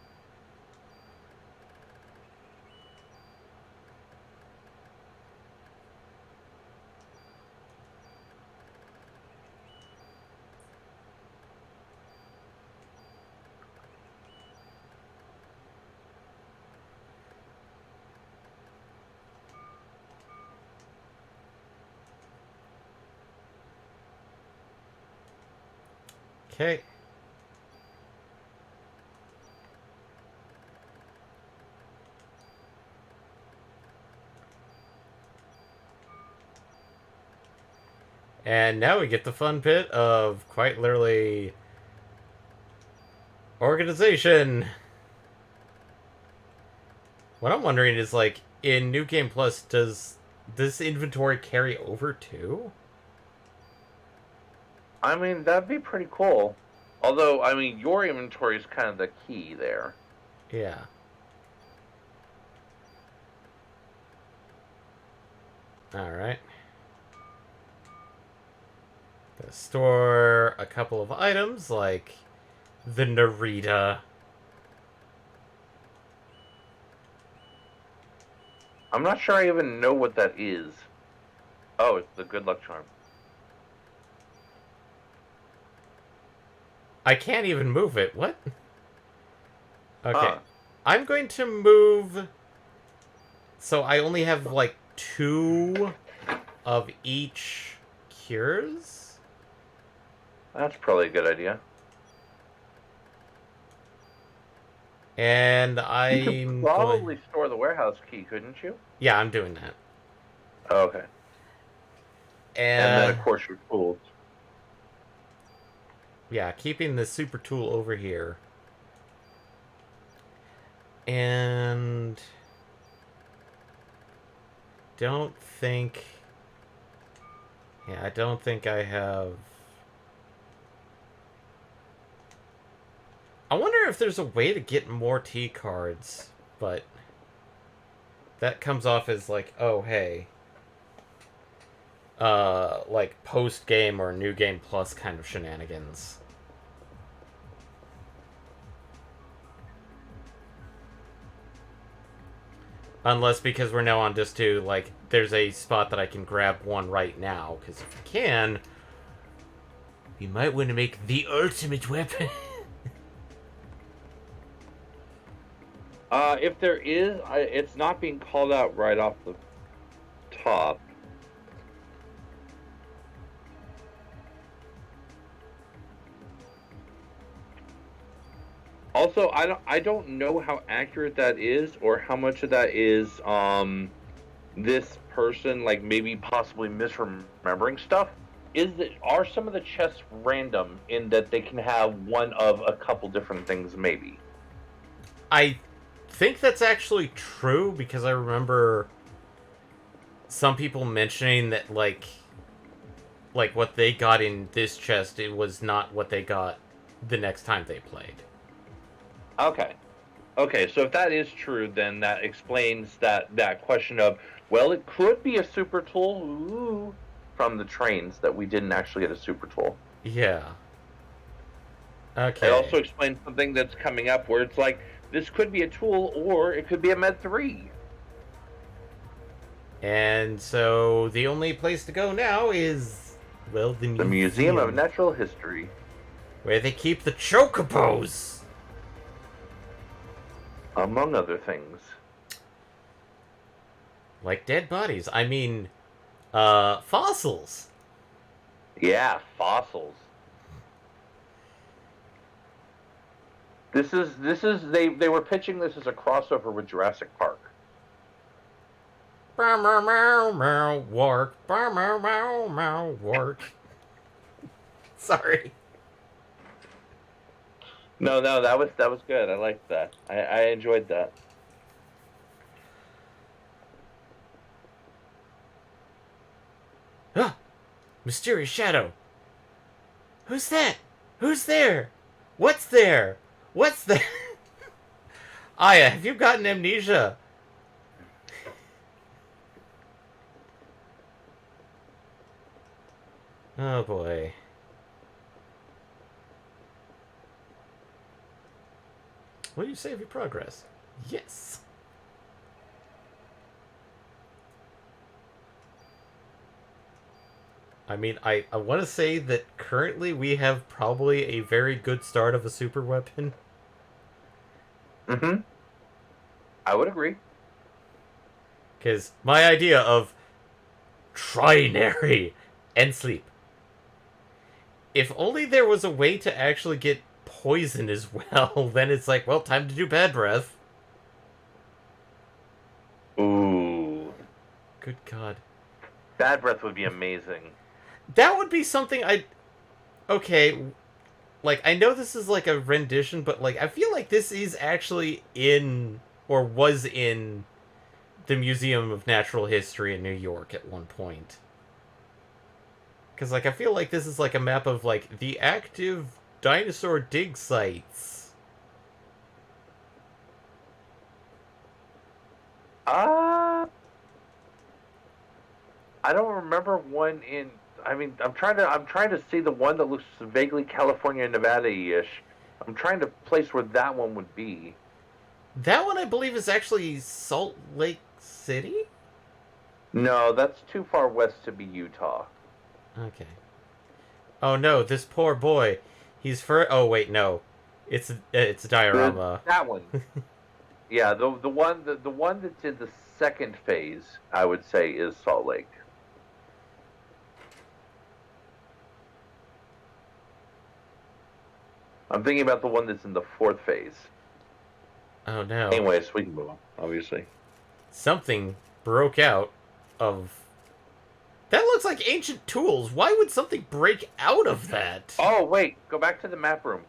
Okay. And now we get the fun bit of quite literally organization. What I'm wondering is, like, in New Game Plus, does this inventory carry over too? I mean, that'd be pretty cool. Although, I mean, your inventory is kind of the key there. Yeah. Alright. Gonna store a couple of items, like the Narita. I'm not sure I even know what that is. Oh, it's the good luck charm. I can't even move it. What? Okay. Huh. I'm going to move... So I only have, like, 2 of each cures? That's probably a good idea. And You could I'm probably store the warehouse key, couldn't you? Yeah, I'm doing that. Oh, okay. And then, of course, your tools. Yeah, keeping the super tool over here. And... don't think... Yeah, I don't think I have... I wonder if there's a way to get more T cards, but... that comes off as like, oh, hey. Like post-game or New Game Plus kind of shenanigans. Unless because we're now on disc 2, like, there's a spot that I can grab one right now, because if we can, we might want to make the ultimate weapon. If there is, it's not being called out right off the top. Also, I don't know how accurate that is, or how much of that is this person like maybe possibly misremembering stuff. Are some of the chests random in that they can have one of a couple different things maybe? I think that's actually true, because I remember some people mentioning that, like what they got in this chest, it was not what they got the next time they played. Okay. Okay, so if that is true, then that explains that question of, well, it could be a super tool from the trains that we didn't actually get a super tool. Yeah. Okay. It also explains something that's coming up where it's like, this could be a tool or it could be a Med 3. And so the only place to go now is, well, the Museum of Natural History, where they keep the chocobos, among other things. Like dead bodies. I mean, fossils. Yeah, fossils. This is they were pitching this as a crossover with Jurassic Park. Work. Work. Sorry. No, that was good. I liked that. I enjoyed that. Ah, mysterious shadow. Who's that? Who's there? What's there? What's there? Aya, have you gotten amnesia? Oh boy. Will you save your progress? Yes. I mean, I want to say that currently we have probably a very good start of a super weapon. Mm-hmm. I would agree. Because my idea of trinary and sleep. If only there was a way to actually get poison as well, then it's like, well, time to do bad breath. Ooh. Good God. Bad breath would be amazing. That would be something I... Okay, like, I know this is like a rendition, but like, I feel like this is actually in, or was in, the Museum of Natural History in New York at one point. Because, like, I feel like this is like a map of, like, the active dinosaur dig sites. I don't remember one in. I mean, I'm trying to see the one that looks vaguely California, Nevada-ish. I'm trying to place where that one would be. That one, I believe, is actually Salt Lake City? No, that's too far west to be Utah. Okay. Oh no, this poor boy. He's for. Oh wait, no, it's a diorama. That one. Yeah, the one that's in the second phase, I would say, is Salt Lake. I'm thinking about the one that's in the fourth phase. Oh no. Anyways, we can move on, obviously. Something broke out of. That looks like ancient tools. Why would something break out of that? Oh, wait. Go back to the map room.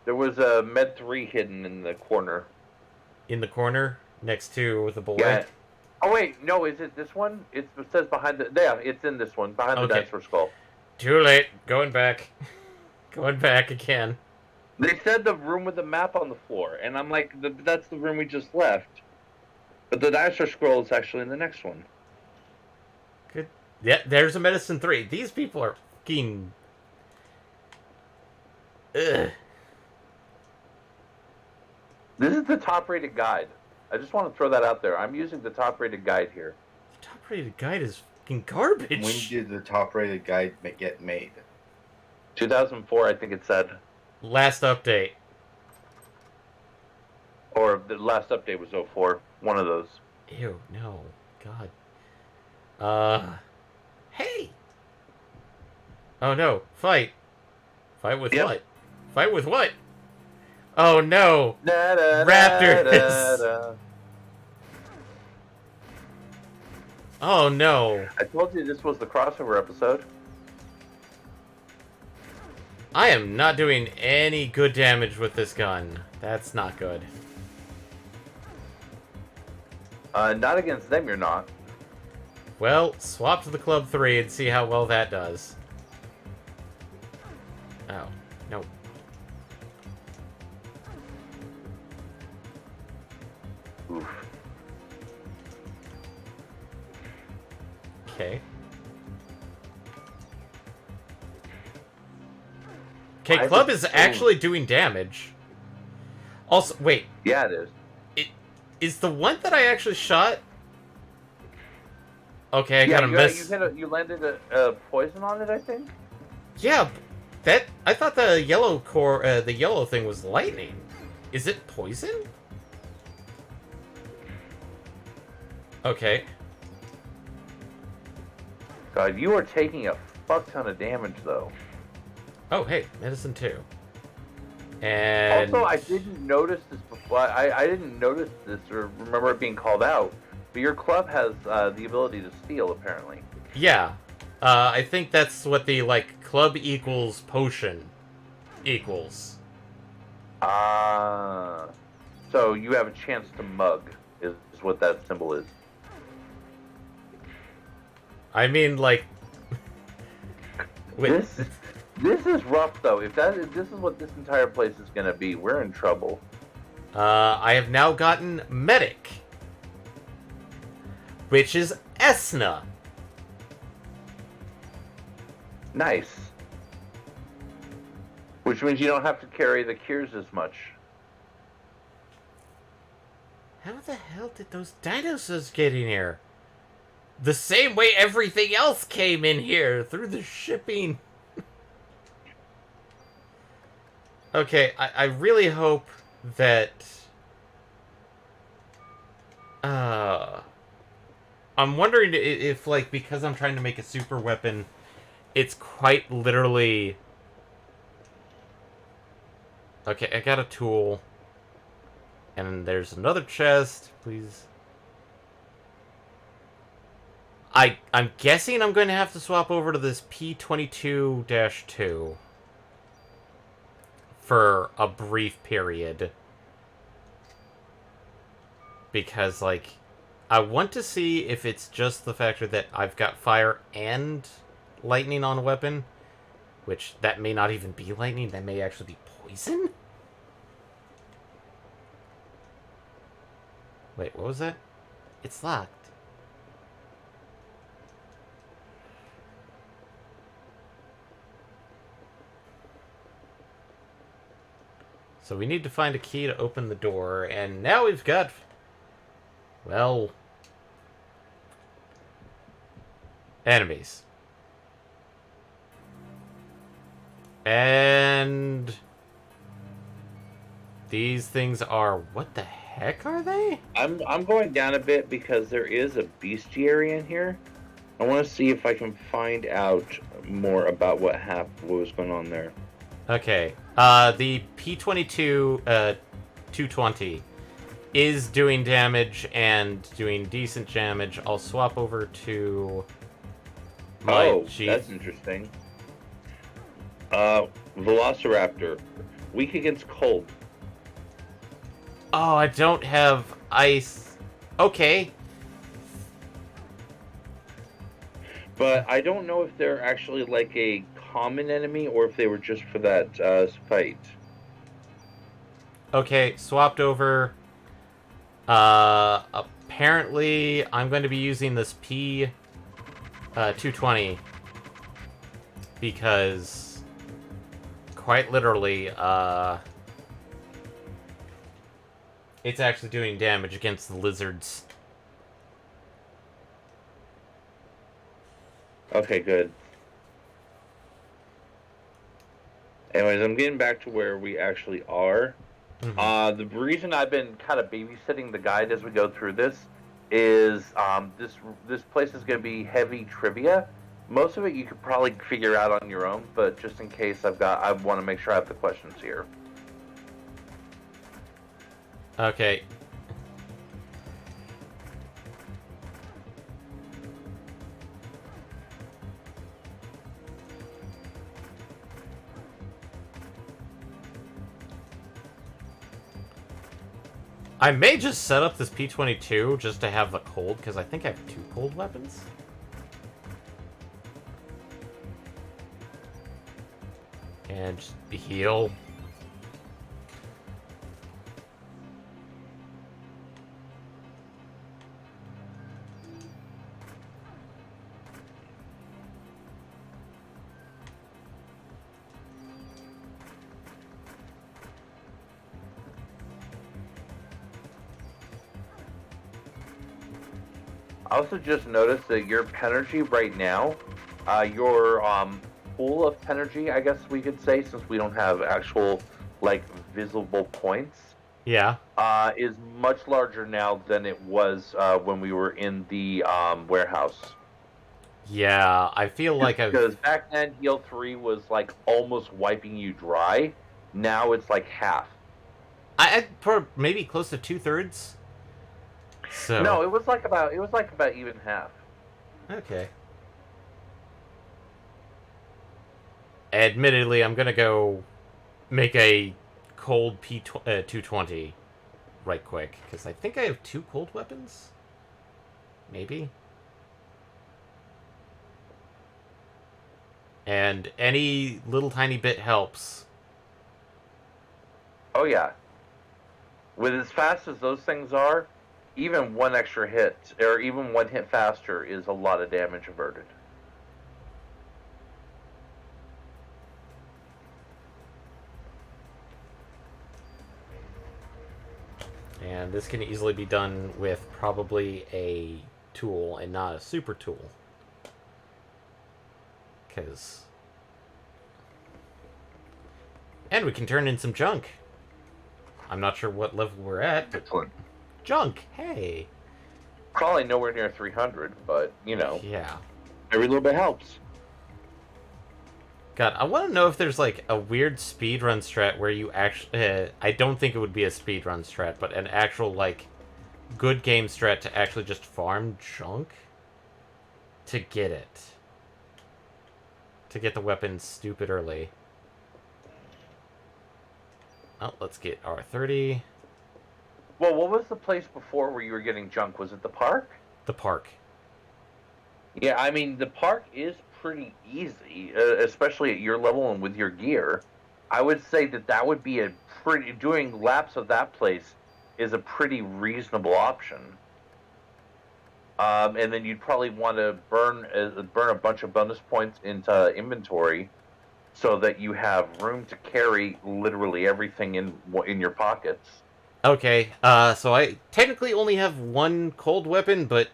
There was a Med 3 hidden in the corner. In the corner, next to the boy? Yeah. Oh, wait. No, is it this one? It says behind the... Yeah, it's in this one. Behind the dinosaur skull. Too late. Going back. Going back again. They said the room with the map on the floor. And I'm like, that's the room we just left. But the dinosaur scroll is actually in the next one. Good. Yeah, there's a medicine 3. These people are fucking... Ugh. This is the top-rated guide. I just want to throw that out there. I'm using the top-rated guide here. The top-rated guide is fucking garbage. When did the top-rated guide get made? 2004, I think it said. Last update. Or the last update was 04. One of those. Ew, no. God. Hey! Oh no, fight. Fight with what? Fight with what? Oh no! Raptors! Oh no. I told you this was the crossover episode. I am not doing any good damage with this gun. That's not good. Not against them, you're not. Well, swap to the Club 3 and see how well that does. Oh, no. Oof. Okay. Okay, Club is actually doing damage. Also, wait. Yeah, it is. Is the one that I actually shot... Okay, I got a miss. You landed a poison on it, I think? Yeah, that... I thought the yellow core, the yellow thing was lightning. Is it poison? Okay. God, you are taking a fuck ton of damage, though. Oh, hey, medicine 2. And... Also, I didn't notice this before. I didn't notice this or remember it being called out. But your club has the ability to steal, apparently. Yeah. I think that's what the, like, club equals potion equals. So you have a chance to mug, is what that symbol is. I mean, like... Wait. This is rough, though. If this is what this entire place is going to be, we're in trouble. I have now gotten Medic. Which is Esna. Nice. Which means you don't have to carry the cures as much. How the hell did those dinosaurs get in here? The same way everything else came in here, through the shipping. Okay, I really hope that... I'm wondering if, like, because I'm trying to make a super weapon, it's quite literally... Okay, I got a tool. And there's another chest, please. I'm guessing I'm going to have to swap over to this P22-2 for a brief period. Because, like, I want to see if it's just the factor that I've got fire and lightning on a weapon. Which, that may not even be lightning, that may actually be poison? Wait, what was that? It's locked. So we need to find a key to open the door, and now we've got... Well... enemies. And... these things are... what the heck are they? I'm going down a bit because there is a bestiary in here. I want to see if I can find out more about what happened, what was going on there. Okay. The P22 220 is doing damage and doing decent damage. I'll swap over to my That's interesting. Velociraptor, weak against cold. Oh, I don't have ice. Okay. But I don't know if they're actually like a common enemy or if they were just for that fight. Okay, swapped over. Apparently, I'm going to be using this P220 because, quite literally, it's actually doing damage against the lizards. Okay, good. Anyways, I'm getting back to where we actually are. Mm-hmm. The reason I've been kind of babysitting the guide as we go through this is this place is going to be heavy trivia. Most of it you could probably figure out on your own, but just in case I want to make sure I have the questions here. Okay. I may just set up this P22 just to have the cold, because I think I have 2 cold weapons. And just heal. I also just noticed that your Penergy right now, your pool of Penergy, I guess we could say, since we don't have actual like visible points, Yeah. is much larger now than it was when we were in the warehouse. Yeah, I feel like Because back then, heal 3 was like almost wiping you dry. Now it's like half. I'd put maybe close to 2/3. So No, it was like about even half. okay. Admittedly, I'm gonna go make a cold P220 right quick because I think I have 2 cold weapons. Maybe. And any little tiny bit helps. Oh yeah. With as fast as those things are, even one extra hit, or even one hit faster, is a lot of damage averted. And this can easily be done with probably a tool and not a super tool. Because... And we can turn in some junk. I'm not sure what level we're at, but... Excellent. Junk! Hey! Probably nowhere near 300, but, you know. Yeah. Every little bit helps. God, I want to know if there's, like, a weird speedrun strat where you actually... I don't think it would be a speedrun strat, but an actual, like, good game strat to actually just farm junk to get it. To get the weapons stupid early. Oh, let's get R30. Well, what was the place before where you were getting junk? Was it the park? The park. Yeah, I mean, the park is pretty easy, especially at your level and with your gear. I would say that would be a pretty... Doing laps of that place is a pretty reasonable option. And then you'd probably want to burn a bunch of bonus points into inventory so that you have room to carry literally everything in your pockets. Okay, so I technically only have one cold weapon, but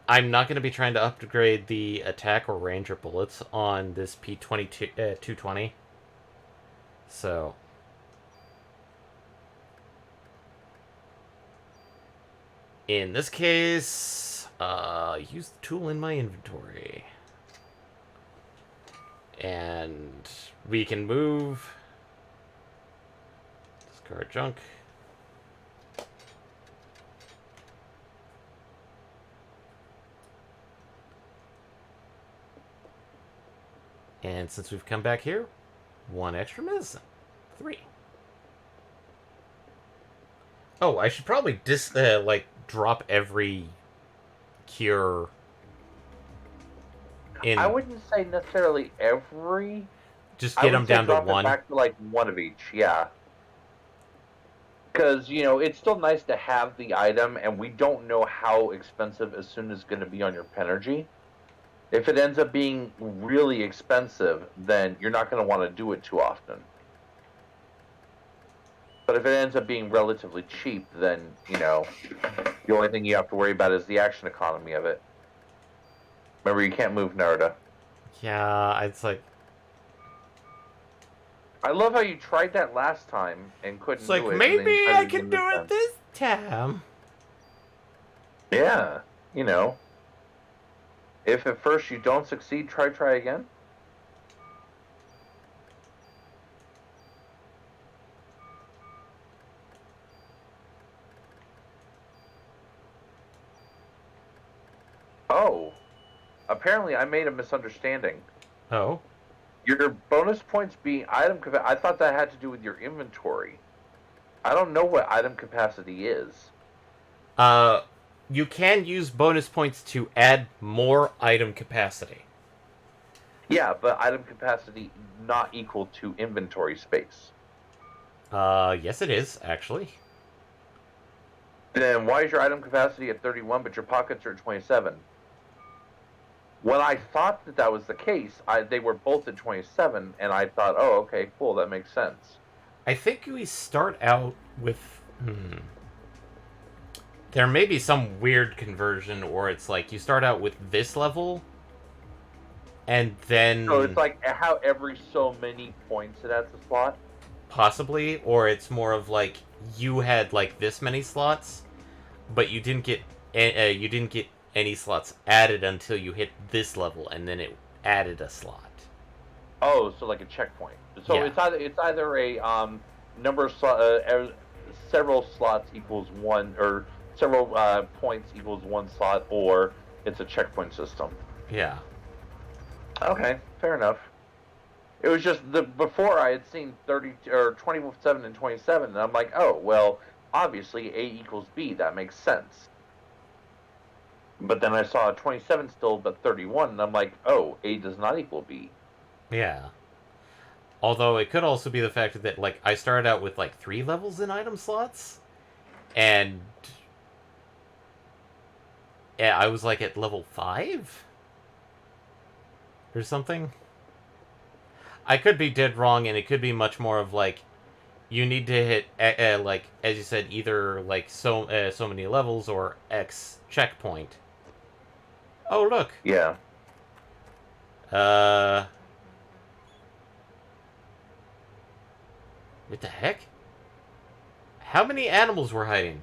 I'm not going to be trying to upgrade the attack or range or bullets on this P220. So... In this case, use the tool in my inventory. And we can move... Discard junk. And since we've come back here, 1 extra medicine. 3. Oh, I should probably drop every cure in... I wouldn't say necessarily every... Just get them down to drop 1. It back to like 1 of each, yeah. Because, you know, it's still nice to have the item, and we don't know how expensive as soon as it's going to be on your Penergy. If it ends up being really expensive, then you're not going to want to do it too often. But if it ends up being relatively cheap, then, you know, the only thing you have to worry about is the action economy of it. Remember, you can't move Narada. Yeah, it's like... I love how you tried that last time and couldn't It's like, do it. maybe I can do it this time. Yeah, you know. If at first you don't succeed, try again. Oh. Apparently I made a misunderstanding. Oh? Your bonus points being item capacity, I thought that had to do with your inventory. I don't know what item capacity is. You can use bonus points to add more item capacity. Yeah, but item capacity not equal to inventory space. Yes it is, actually. Then why is your item capacity at 31 but your pockets are at 27? When I thought that was the case, they were both at 27, and I thought, oh, okay, cool, that makes sense. I think we start out with... There may be some weird conversion, or it's like you start out with this level, and then... So it's like how every so many points it adds a slot? Possibly, or it's more of like you had like this many slots, but you didn't get any slots added until you hit this level, and then it added a slot. Oh, so like a checkpoint. So Yeah. it's either a number of several slots equals 1, or several points equals 1 slot, or it's a checkpoint system. Yeah. Okay, fair enough. It was just before I had seen 30 or 27 and 27, and I'm like, oh well, obviously A equals B. That makes sense. But then I saw 27 still, but 31, and I'm like, oh, A does not equal B. Yeah. Although it could also be the fact that like I started out with like 3 levels in item slots, and yeah, I was like at level 5 or something. I could be dead wrong, and it could be much more of like you need to hit like as you said, either like so many levels or X checkpoint. Oh look. Yeah. What the heck? How many animals were hiding?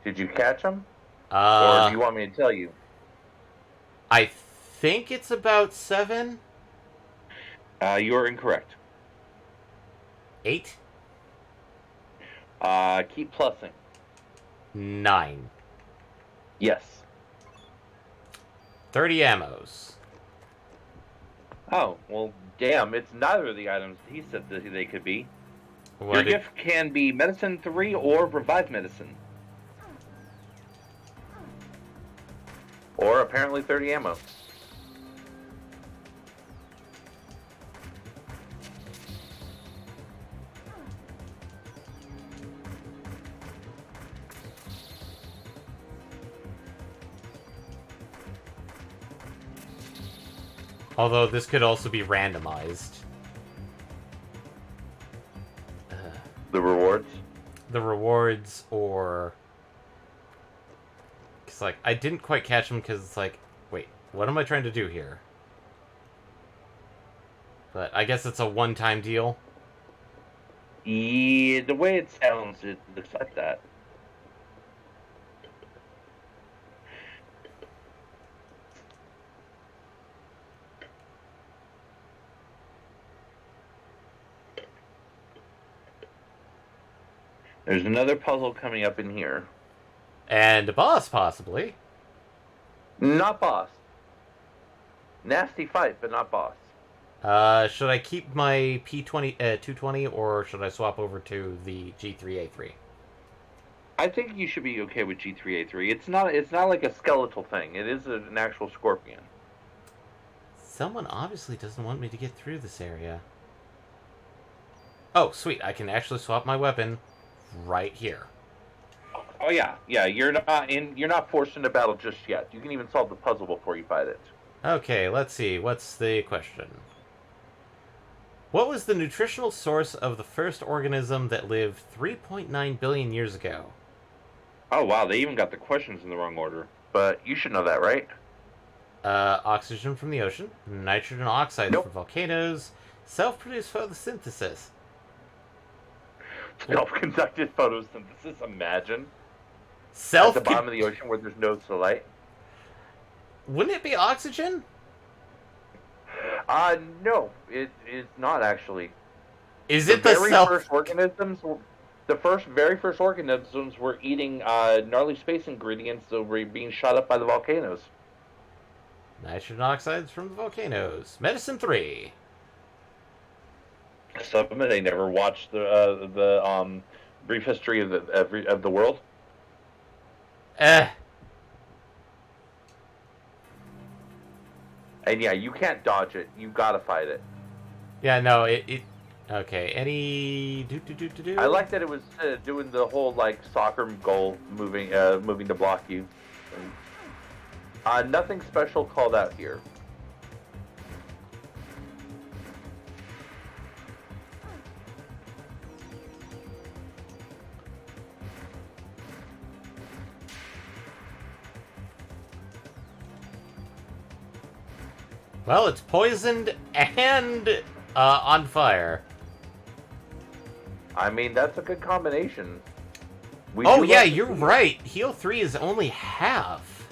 Did you catch them? Or do you want me to tell you? I think it's about 7, You're incorrect. 8, Keep plussing. 9. Yes. 30 ammos. Oh, well, damn, it's neither of the items he said that they could be. Your What did, gift can be Medicine 3 or Revive Medicine. Or apparently 30 ammo. although this could also be randomized. The rewards? The rewards or... It's like, I didn't quite catch them because it's like, wait, what am I trying to do here? But I guess it's a one-time deal. Yeah, the way it sounds, it looks like that. There's another puzzle coming up in here. And a boss, possibly. Not boss. Nasty fight, but not boss. Should I keep my P20, 220, or should I swap over to the G3A3? I think you should be okay with G3A3. It's not like a skeletal thing. It is an actual scorpion. Someone obviously doesn't want me to get through this area. Oh, sweet. I can actually swap my weapon right here. Oh yeah. You're not forced into battle just yet. You can even solve the puzzle before you fight it. Okay, let's see. What's the question? What was the nutritional source of the first organism that lived 3.9 billion years ago? Oh wow, they even got the questions in the wrong order. But you should know that, right? Oxygen from the ocean, nitrogen oxides Nope. from volcanoes, self-produced photosynthesis. Self-conducted photosynthesis. Imagine at Self. the bottom of the ocean where there's no sunlight. Wouldn't it be oxygen? No, it is not actually. Is it the very self? first organisms? The very first organisms were eating gnarly space ingredients that were being shot up by the volcanoes. Nitrogen oxides from the volcanoes. Medicine 3. Some of they never watched the brief history of the world. Eh. And yeah, you can't dodge it. You gotta fight it. Yeah, no, it okay, any... I like that it was doing the whole, like, soccer goal, moving to block you. Nothing special called out here. Well, it's poisoned and on fire. I mean, that's a good combination. Oh, yeah, you're right. Heal 3 is only half.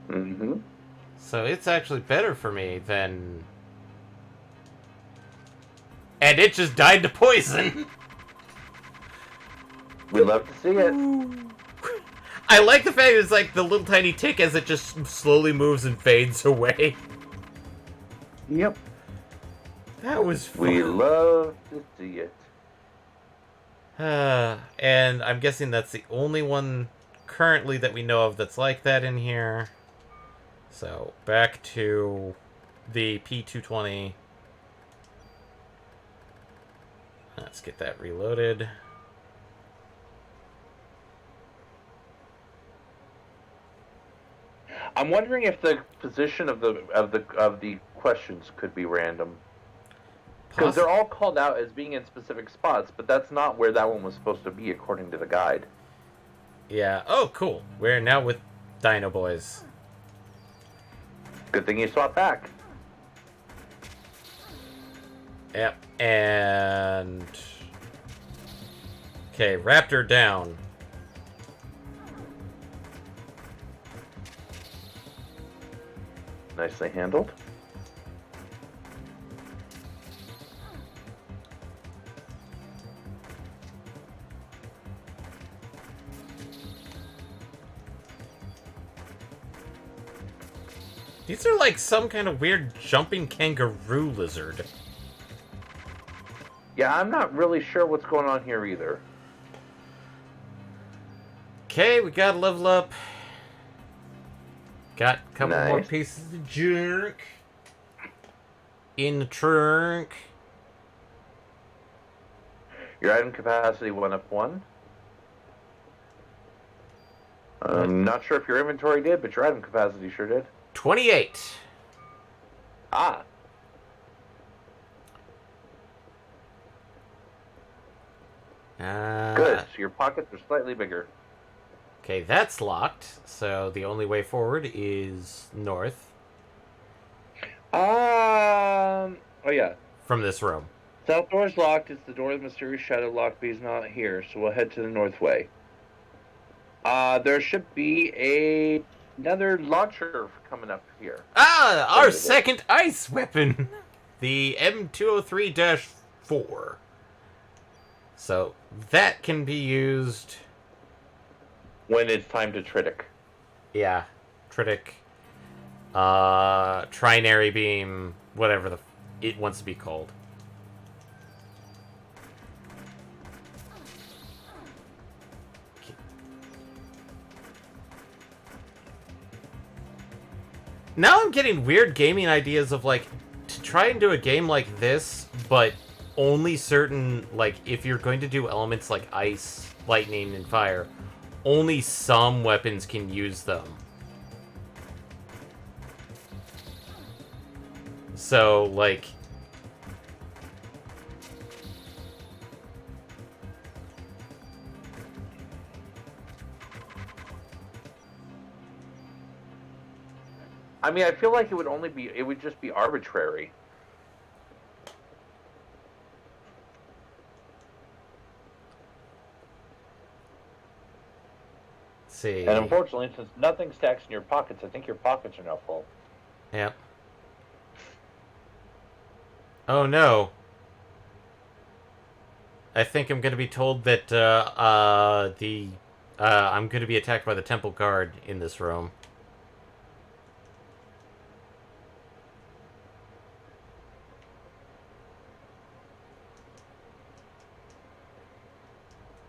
Mm-hmm. So it's actually better for me than... And it just died to poison. We love to see it. I like the fact it's like the little tiny tick as it just slowly moves and fades away. Yep. That was fun. We love to see it. And I'm guessing that's the only one currently that we know of that's like that in here. So, back to the P220. Let's get that reloaded. I'm wondering if the position of the questions could be random. Because they're all called out as being in specific spots, but that's not where that one was supposed to be according to the guide. Yeah. Oh, cool. We're now with Dino Boys. Good thing you swapped back. Yep. And... Okay, Raptor down. Nicely handled. These are like some kind of weird jumping kangaroo lizard. Yeah, I'm not really sure what's going on here either. Okay, we gotta level up. Got a couple more Nice. pieces of junk in the trunk. Your item capacity went up 1. I'm not sure if your inventory did, but your item capacity sure did. 28. Ah. Good. So your pockets are slightly bigger. Okay, that's locked. So the only way forward is north Oh yeah. from this room. South door is locked. It's the door of the mysterious shadow. Lockbee is not here, so we'll head to the north way. There should be another launcher coming up here. Ah, our second ice weapon, the M203-4. So that can be used. When it's time to Tritic. Yeah, Tritic, Trinary Beam, whatever it wants to be called. Now I'm getting weird gaming ideas of, like, to try and do a game like this, but only certain, like, if you're going to do elements like ice, lightning, and fire, only some weapons can use them. So, like... I mean, I feel like it would just be arbitrary. Let's see. And unfortunately, since nothing stacks in your pockets, I think your pockets are now full. Yep. Oh no. I think I'm gonna be told that, I'm gonna be attacked by the temple guard in this room.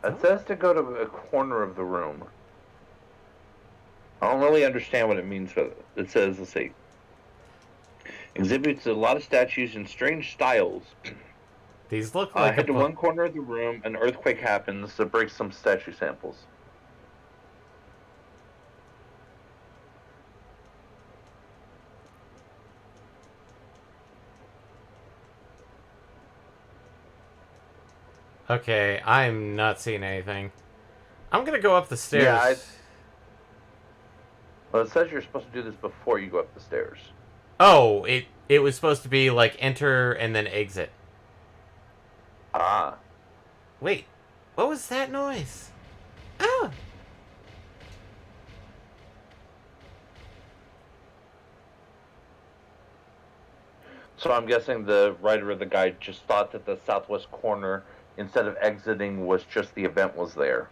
It says to go to a corner of the room. I don't really understand what it means, but it says, let's see. Exhibits a lot of statues in strange styles. These look like Head to one corner of the room, an earthquake happens that breaks some statue samples. Okay, I'm not seeing anything. I'm gonna go up the stairs. Yeah, well, it says you're supposed to do this before you go up the stairs. Oh, it was supposed to be like enter and then exit. Ah. Wait, what was that noise? Oh. So I'm guessing the writer of the guide just thought that the southwest corner, instead of exiting, was just the event was there.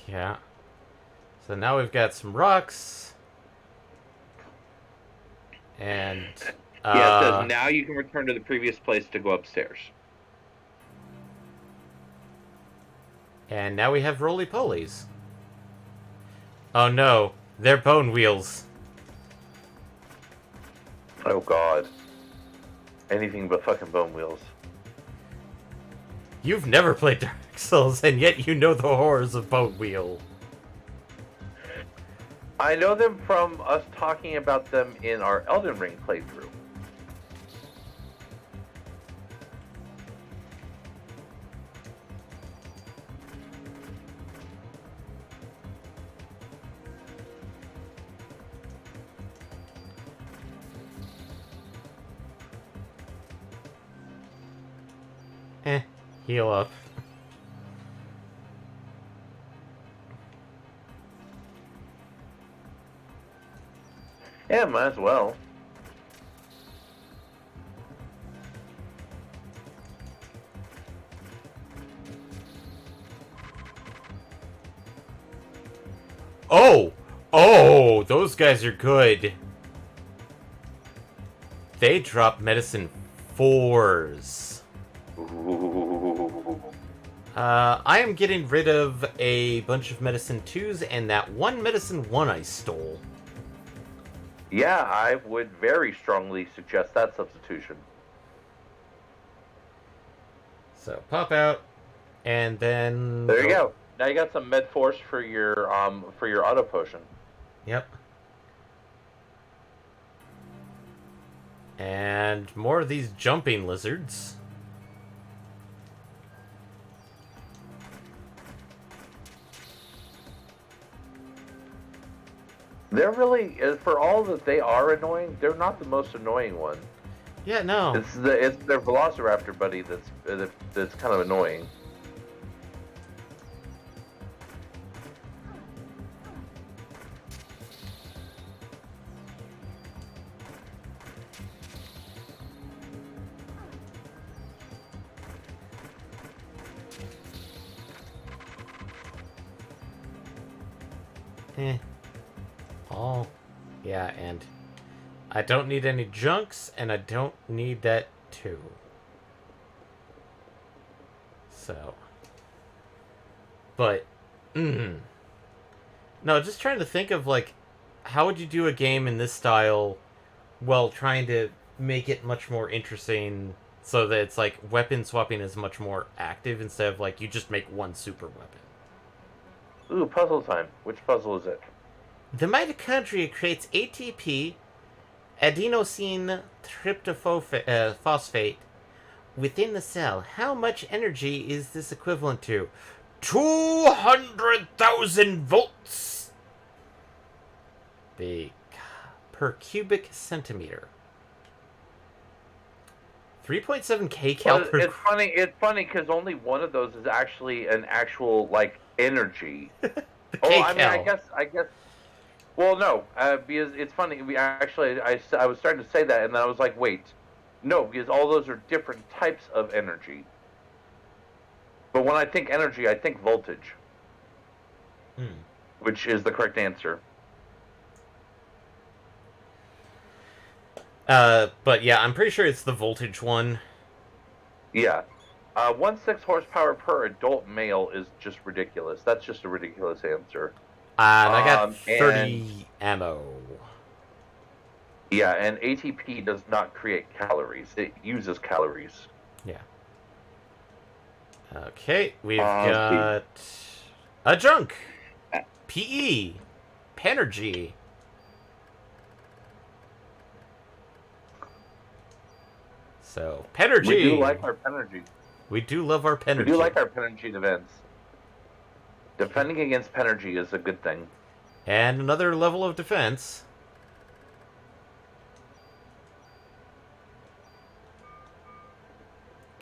Yeah. So now we've got some rocks. And Yeah, it says now you can return to the previous place to go upstairs. And now we have roly-polies. Oh no, they're bone wheels. Oh god. Anything but fucking bone wheels. You've never played Dark Souls, and yet you know the horrors of bone wheel. I know them from us talking about them in our Elden Ring playthrough. Heal up. Yeah, might as well. Oh! Oh! Those guys are good. They drop medicine 4s. Ooh. I am getting rid of a bunch of medicine 2s and that one medicine 1 I stole. Yeah, I would very strongly suggest that substitution. So pop out, and then There you go. Now you got some med force for your auto potion. Yep. And more of these jumping lizards. They're really, for all that they are annoying, they're not the most annoying one. Yeah, no. It's their Velociraptor buddy that's kind of annoying. Oh, yeah, and I don't need any junks, and I don't need that too. So, but, no, just trying to think of, like, how would you do a game in this style while trying to make it much more interesting so that it's, like, weapon swapping is much more active instead of, like, you just make one super weapon. Ooh, puzzle time. Which puzzle is it? The mitochondria creates ATP, adenosine tryptophosphate, within the cell. How much energy is this equivalent to? 200,000 volts! Per cubic centimeter. 3.7 kcal per... It's funny because only one of those is actually an actual, like, energy. kcal. I mean, I guess. Well, no, because it's funny. I was starting to say that, and then I was like, wait, no, because all those are different types of energy. But when I think energy, I think voltage, which is the correct answer. But yeah, I'm pretty sure it's the voltage one. Yeah. 1.6 horsepower per adult male is just ridiculous. That's just a ridiculous answer. And I got 30 ammo. Yeah, and ATP does not create calories. It uses calories. Yeah. Okay, we've got a junk. PE. Penergy. So, Penergy. We do like our Penergy. We do love our Penergy. We do like our Penergy events. Defending against Penergy is a good thing. And another level of defense.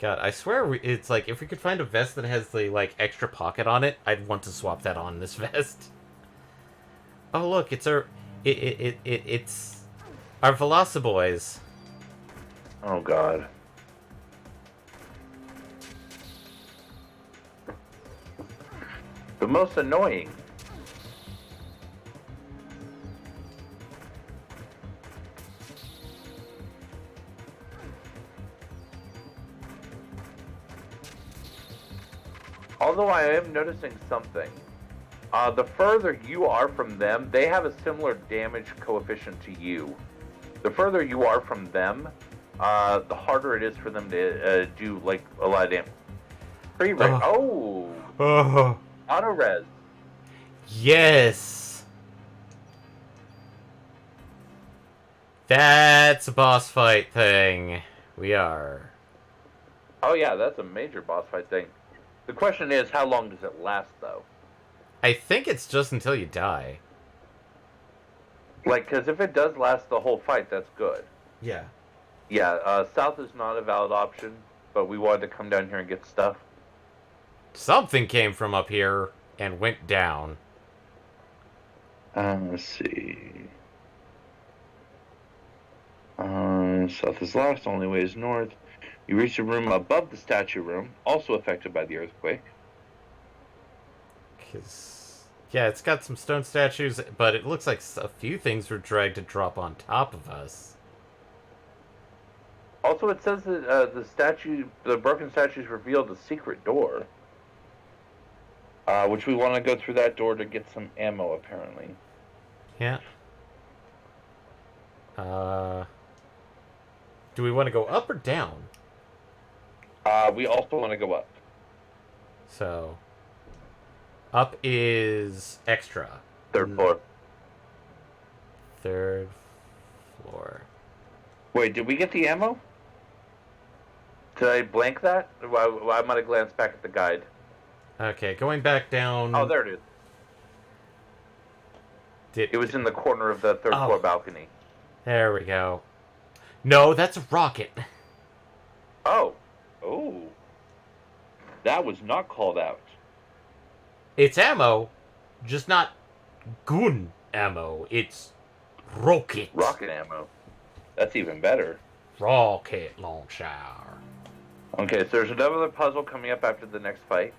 God, I swear it's like, if we could find a vest that has the, like, extra pocket on it, I'd want to swap that on this vest. Oh, look, it's our... It's our Velociboys. Oh, God. The most annoying. Although I am noticing something. The further you are from them, they have a similar damage coefficient to you. The further you are from them, the harder it is for them to do, like, a lot of damage. Pre-res. Oh! Auto-res. Yes! That's a boss fight thing. We are. Oh yeah, that's a major boss fight thing. The question is, how long does it last, though? I think it's just until you die. Like, because if it does last the whole fight, that's good. Yeah. Yeah, south is not a valid option. but we wanted to come down here and get stuff. Something came from up here and went down. Let's see. South is left, only way is north. You reach a room above the statue room, also affected by the earthquake. 'Cause, yeah, it's got some stone statues, but it looks like a few things were dragged to drop on top of us. Also, it says that the broken statues revealed a secret door. Which we want to go through that door to get some ammo, apparently. Yeah. Do we want to go up or down? We also want to go up. So, up is extra. Third floor. Third floor. Wait, did we get the ammo? Did I blank that? Well, I might have glanced back at the guide. Okay, going back down. Oh, there it is. It was in the corner of the third floor balcony. There we go. No, that's a rocket. Oh. Oh. That was not called out. It's ammo, just not gun ammo. It's rocket. Rocket ammo. That's even better. Rocket launcher. Okay, so there's another puzzle coming up after the next fight.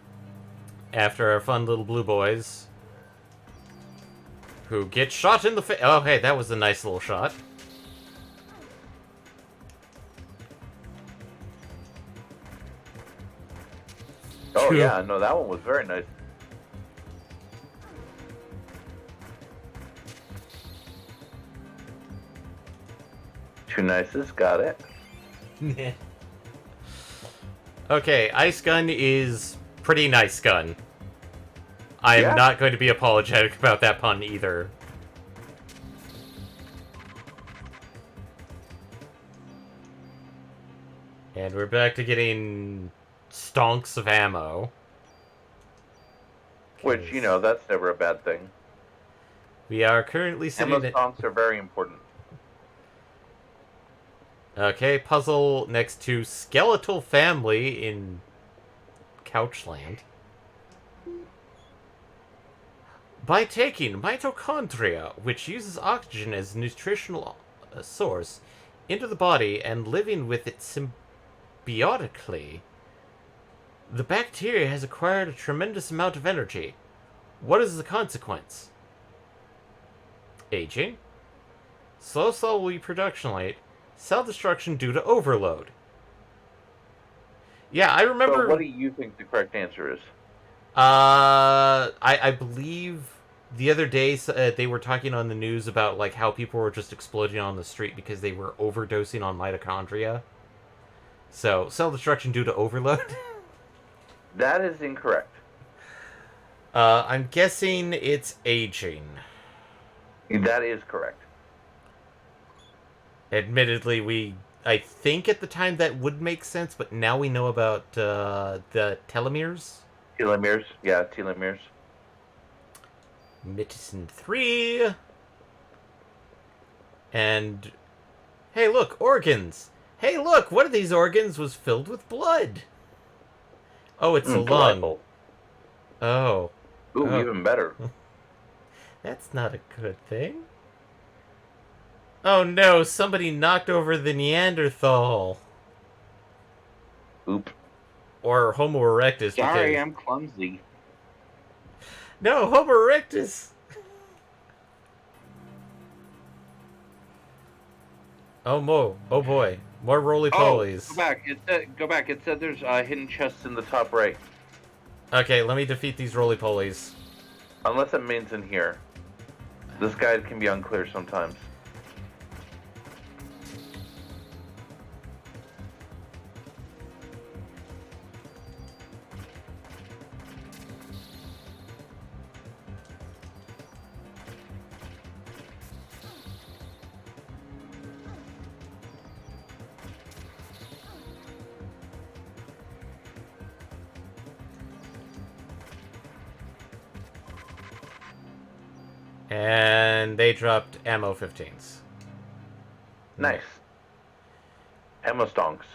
After our fun little blue boys, who get shot in the face. Oh, hey, that was a nice little shot. Oh, yeah, no, that one was very nice. Two nices, got it. Okay, ice gun is pretty nice gun. I am not going to be apologetic about that pun either. And we're back to getting stonks of ammo. Which, you know, that's never a bad thing. We are currently sitting Ammo stonks are very important. Okay, puzzle next to Skeletal Family in Couchland. By taking mitochondria, which uses oxygen as a nutritional source, into the body and living with it symbiotically, the bacteria has acquired a tremendous amount of energy. What is the consequence? Aging, slow cell reproduction rate, cell destruction due to overload. Yeah, I remember. So what do you think the correct answer is? I believe the other day they were talking on the news about like how people were just exploding on the street because they were overdosing on mitochondria. So cell destruction due to overload. That is incorrect. I'm guessing it's aging. That is correct. Admittedly, I think at the time that would make sense, but now we know about the telomeres. Telomeres, yeah, telomeres. Medicine 3. And, hey look, organs. Hey look, one of these organs was filled with blood. Oh, it's a lung. Delightful. Oh. Ooh, Oh. even better. That's not a good thing. Oh no, somebody knocked over the Neanderthal. Oop. Or Homo erectus. Sorry, because... I'm clumsy. No, Homo erectus! Oh boy. More roly-polies. Go back. Go back. It said there's hidden chests in the top right. Okay, let me defeat these roly-polies. Unless it means in here. This guide can be unclear sometimes. And they dropped ammo 15s. Nice. Ammo stonks.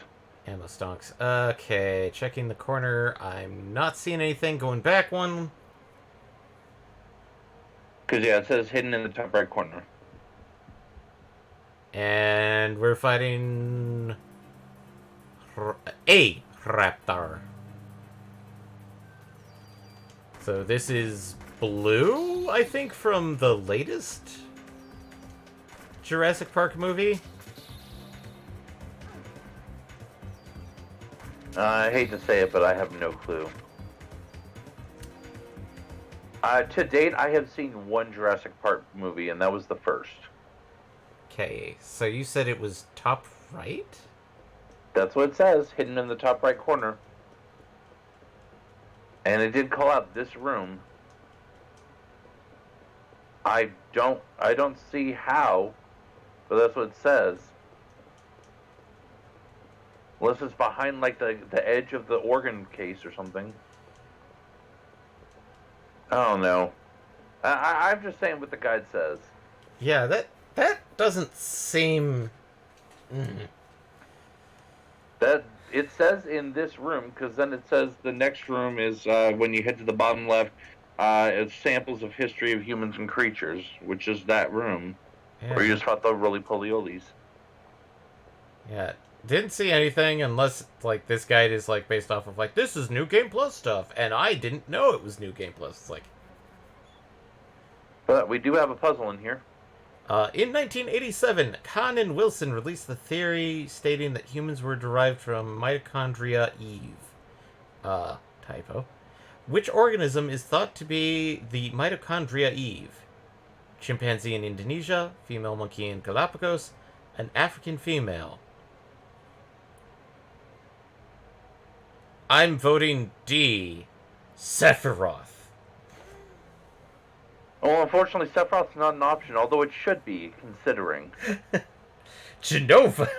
Ammo stonks. Okay, checking the corner. I'm not seeing anything. Going back one. Because, yeah, it says hidden in the top right corner. And we're fighting a raptor. So this is Blue, I think, from the latest Jurassic Park movie. I hate to say it, but I have no clue. To date, I have seen one Jurassic Park movie, and that was the first. Okay, so you said it was top right? That's what it says, hidden in the top right corner. And it did call out this room. I don't see how, but that's what it says. Unless it's behind, like, the edge of the organ case or something. I don't know. I'm just saying what the guide says. Yeah, that doesn't seem... That it says in this room, because then it says the next room is when you head to the bottom left. It's samples of history of humans and creatures, which is that room where you just fought the roly-polioles. Yeah, didn't see anything unless, like, this guide is, like, based off of, like, this is New Game Plus stuff, and I didn't know it was New Game Plus. It's like... But we do have a puzzle in here. In 1987, Kahn and Wilson released the theory stating that humans were derived from mitochondria Eve. Typo. Which organism is thought to be the mitochondria Eve? Chimpanzee in Indonesia, female monkey in Galapagos, an African female. I'm voting D. Sephiroth. Well, unfortunately, Sephiroth's not an option, although it should be, considering. Genova.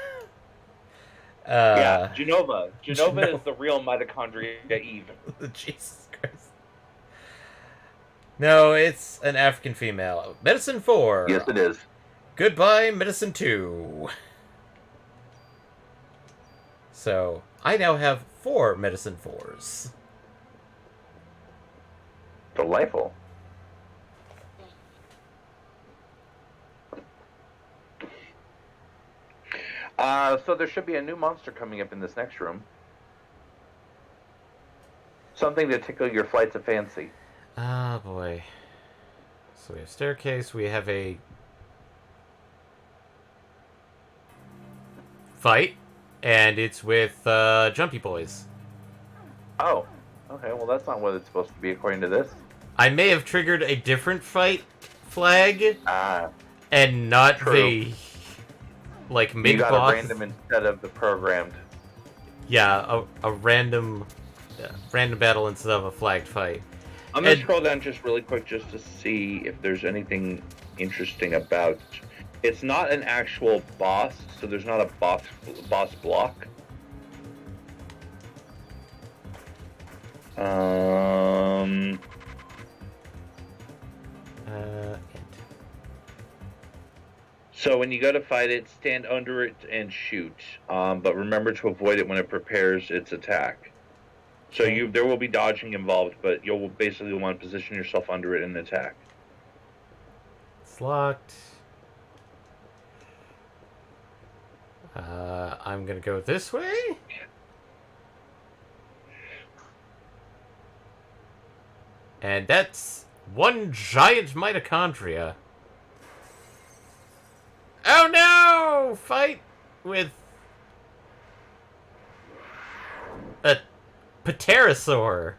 Yeah, Genova. Genova is the real mitochondria Eve. Jesus Christ. No, it's an African female. Medicine 4. Yes, it is. Goodbye, Medicine 2. So, I now have 4 Medicine 4s. Delightful. So there should be a new monster coming up in this next room. Something to tickle your flights of fancy. Ah, boy. So we have staircase, we have a... fight, and it's with, Jumpy Boys. Oh, okay, well that's not what it's supposed to be according to this. I may have triggered a different fight flag, and not true. the... like, mid-boss. You got a random instead of the programmed. Yeah, a random battle instead of a flagged fight. I'm going to scroll down just really quick just to see if there's anything interesting about... It's not an actual boss, so there's not a boss block. So when you go to fight it, stand under it and shoot. But remember to avoid it when it prepares its attack. So there will be dodging involved, but you'll basically want to position yourself under it and attack. It's locked. I'm gonna go this way. And that's one giant mitochondria. Oh no! Fight with a pterosaur.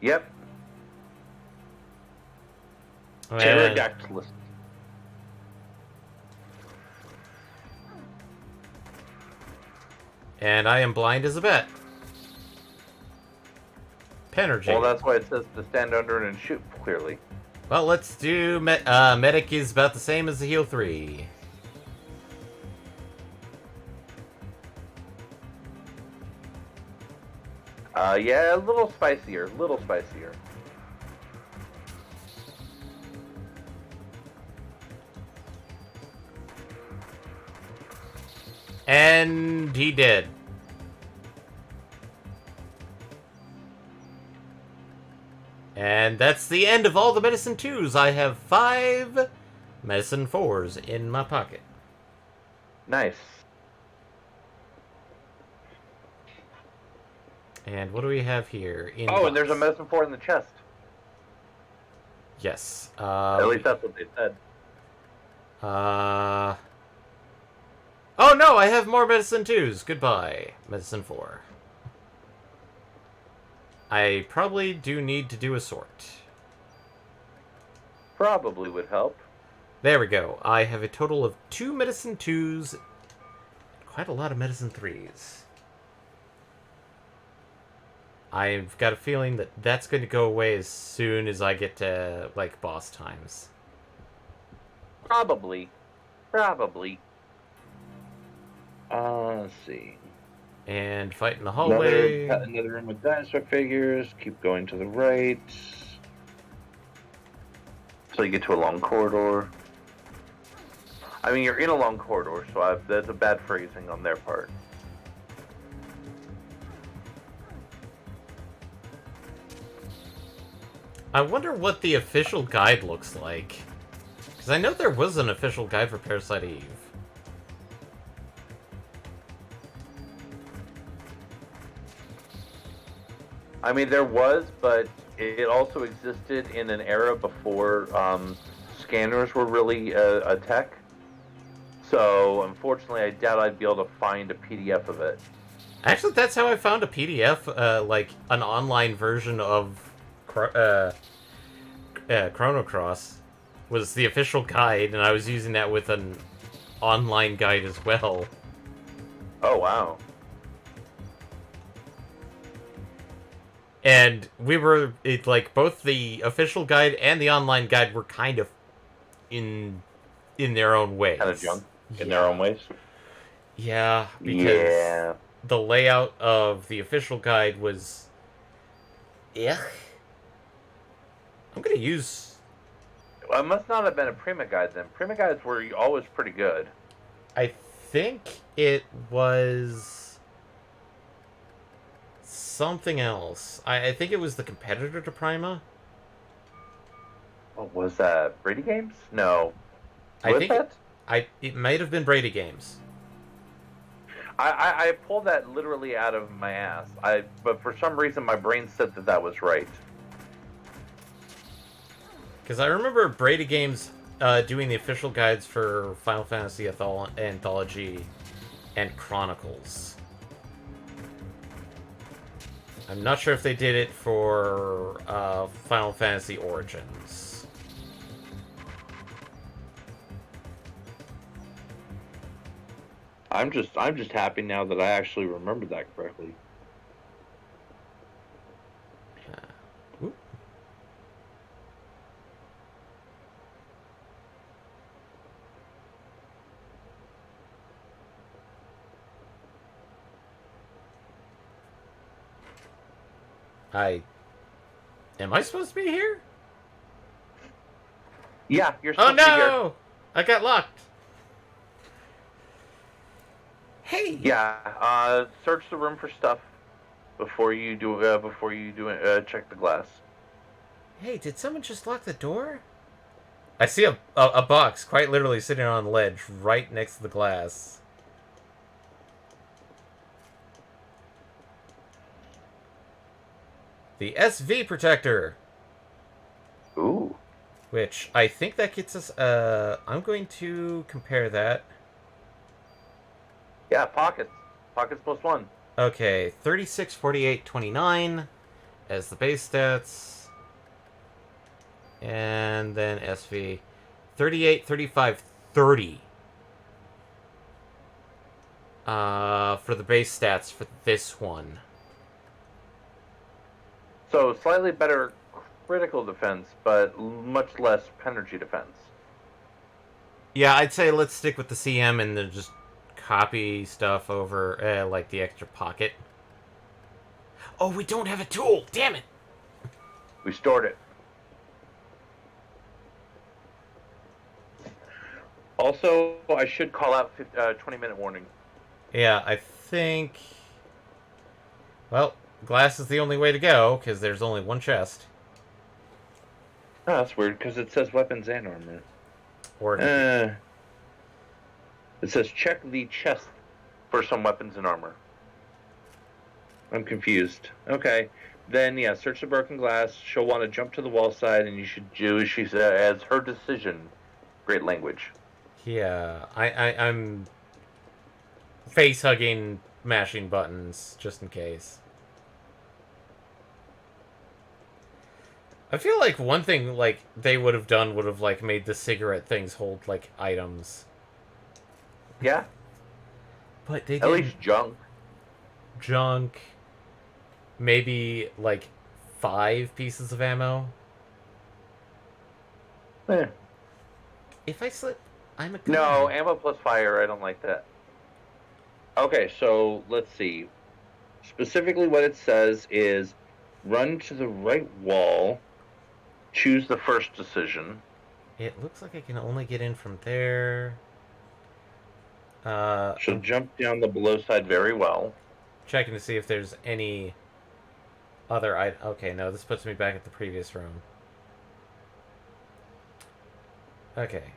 Yep. Man. Pterodactylus. And I am blind as a bat. Penergy. Well, that's why it says to stand under it and shoot, clearly. Well, let's do... Medic is about the same as the heal 3. Yeah, a little spicier, And he did. And that's the end of all the medicine 2s. I have 5 medicine 4s in my pocket. Nice. And what do we have here? In Oh, and there's a box? medicine 4 in the chest. Yes. At least that's what they said. Oh no, I have more medicine 2s. Goodbye, medicine 4. I probably do need to do a sort. Probably would help. There we go. I have a total of 2 medicine 2s, quite a lot of medicine 3s. I've got a feeling that that's going to go away as soon as I get to, like, boss times. Probably. Let's see. And fight in the hallway. Another room with dinosaur figures. Keep going to the right. So you get to a long corridor. I mean, you're in a long corridor, so that's a bad phrasing on their part. I wonder what the official guide looks like. Because I know there was an official guide for Parasite Eve. I mean, there was, but it also existed in an era before scanners were really a tech. So, unfortunately, I doubt I'd be able to find a PDF of it. Actually, that's how I found a PDF, like an online version of Chrono Cross. Was the official guide, and I was using that with an online guide as well. Oh, wow. And we were, like, both the official guide and the online guide were kind of in their own ways. Kind of junk in their own ways? Yeah, because the layout of the official guide was... Ugh. I'm gonna use... Well, it must not have been a Prima guide then. Prima guides were always pretty good. I think it was... something else. I think it was the competitor to Prima. What was that? Brady Games? No. I Was think that? it might have been Brady Games. I pulled that literally out of my ass. But for some reason my brain said that was right. Because I remember Brady Games doing the official guides for Final Fantasy Anthology and Chronicles. I'm not sure if they did it for Final Fantasy Origins. I'm just happy now that I actually remembered that correctly. Oop. Am I supposed to be here? Yeah, you're Oh supposed to be here. no! I got locked. Hey. Yeah, search the room for stuff before you check the glass. Hey, did someone just lock the door? I see a box quite literally sitting on a ledge right next to the glass. The SV protector. Ooh. Which I think that gets us I'm going to compare that. Yeah, pockets. Pockets +1. Okay, 36, 48, 29 as the base stats. And then SV 38, 35, 30. For the base stats for this one. So slightly better critical defense, but much less energy defense. Yeah, I'd say let's stick with the CM and then just copy stuff over, like the extra pocket. Oh, we don't have a tool! Damn it! We stored it. Also, I should call out 20-minute warning. Yeah, I think... Well, glass is the only way to go, because there's only one chest. Oh, that's weird, because it says weapons and armor. Or It says check the chest for some weapons and armor. I'm confused. Okay. Then, yeah, search the broken glass. She'll want to jump to the wall side, and you should do, she says, as her decision. Great language. yeah, I'm face-hugging, mashing buttons, just in case. I feel like one thing, like, they would have done would have, like, made the cigarette things hold, like, items. Yeah. But they At did least junk. junk, maybe, like, 5 pieces of ammo. Eh. If I slip, I'm a No, guy. ammo plus fire, I don't like that. Okay, so let's see. Specifically, what it says is run to the right wall, choose the first decision. It looks like I can only get in from there. She'll I'm jump down the below side very well. checking to see if there's any other Okay, no, this puts me back at the previous room. Okay.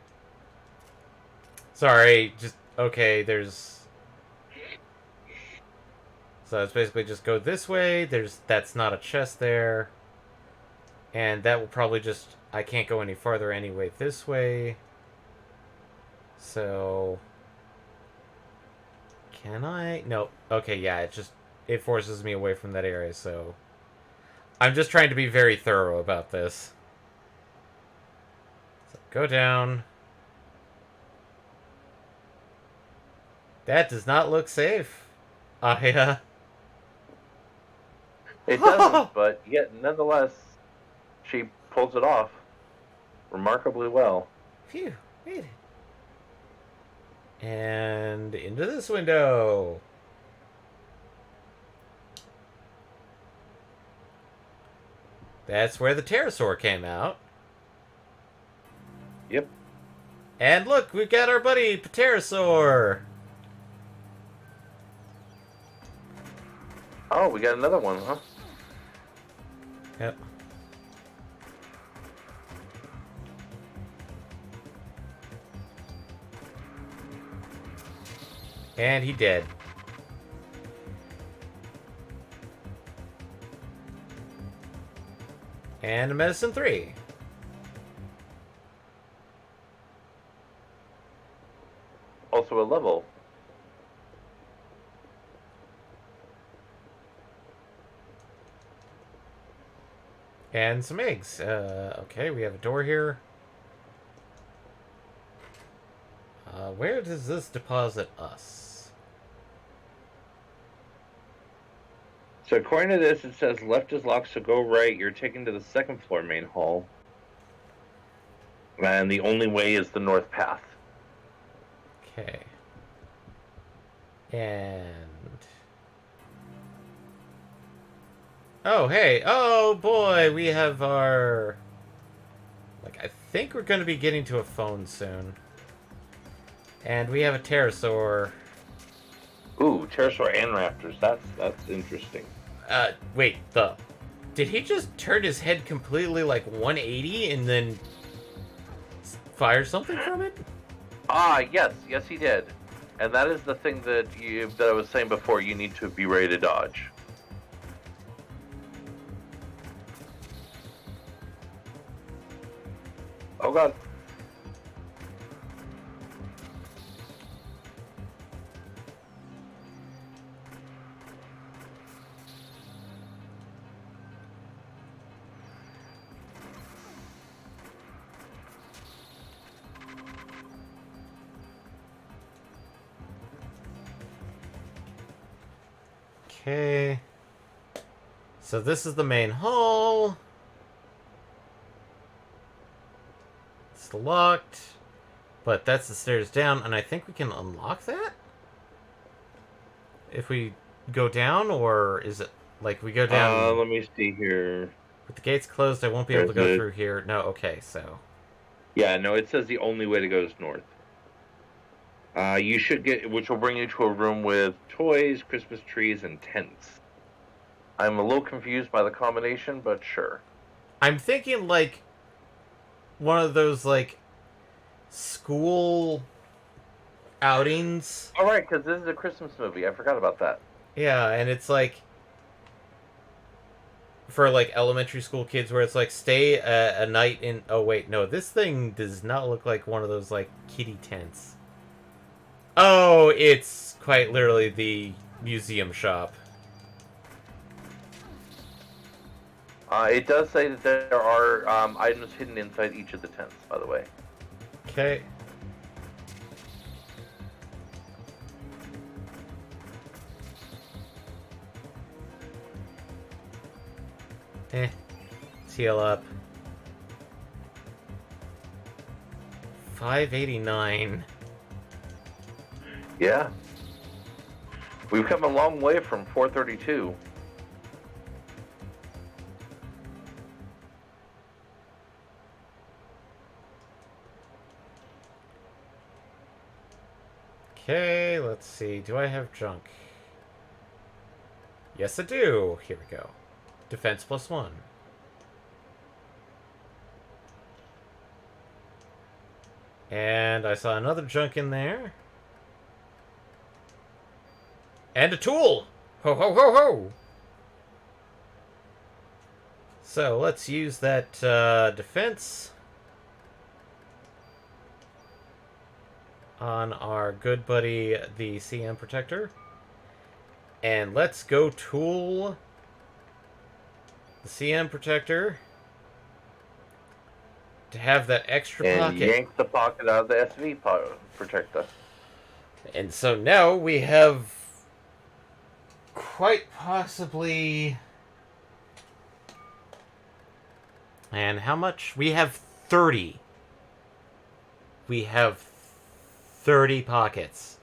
Sorry, just... Okay, there's... So it's basically just go this way. That's not a chest there. And that will probably just... I can't go any farther anyway this way. So... Can I? No. Okay, yeah, it forces me away from that area, so... I'm just trying to be very thorough about this. So go down. That does not look safe. Yeah. It doesn't, but yet nonetheless, she pulls it off remarkably well. Phew, made it. And into this window. That's where the pterosaur came out. Yep. And look, we've got our buddy pterosaur. Oh, we got another one, huh? Yep. And he dead. And a medicine 3. Also a level. And some eggs. Okay, we have a door here. Where does this deposit us? So according to this, it says left is locked, so go right. You're taken to the second floor main hall. And the only way is the north path. Okay. And... Oh, hey. Oh, boy. We have our... Like, I think we're going to be getting to a phone soon. And we have a pterosaur. Ooh, pterosaur and raptors. That's interesting. Wait, did he just turn his head completely, like, 180 and then fire something from it? Yes, he did. And that is the thing that I was saying before, you need to be ready to dodge. Oh god. Okay. So this is the main hall. It's locked. But that's the stairs down, and I think we can unlock that? If we go down, or is it like we go down... Let me see here. With the gates closed, I won't be able to go through here. No, okay, so... Yeah, no, it says the only way to go is north. You should get, which will bring you to a room with toys, Christmas trees, and tents. I'm a little confused by the combination, but sure. I'm thinking like one of those like school outings. All right, because this is a Christmas movie. I forgot about that. Yeah, and it's like for like elementary school kids where it's like stay a night in. Oh wait, no, this thing does not look like one of those like kiddie tents. Oh, it's quite literally the museum shop. It does say that there are items hidden inside each of the tents, by the way. Okay. Let's heal up. 589. Yeah. We've come a long way from 432. Okay, let's see. Do I have junk? Yes, I do. Here we go. Defense +1. And I saw another junk in there. And a tool! Ho ho ho ho! So let's use that defense on our good buddy, the CM Protector. And let's go tool the CM Protector to have that extra And pocket. yank the pocket out of the SV protector. And so now we have quite possibly... And how much? We have 30. We have 30 pockets.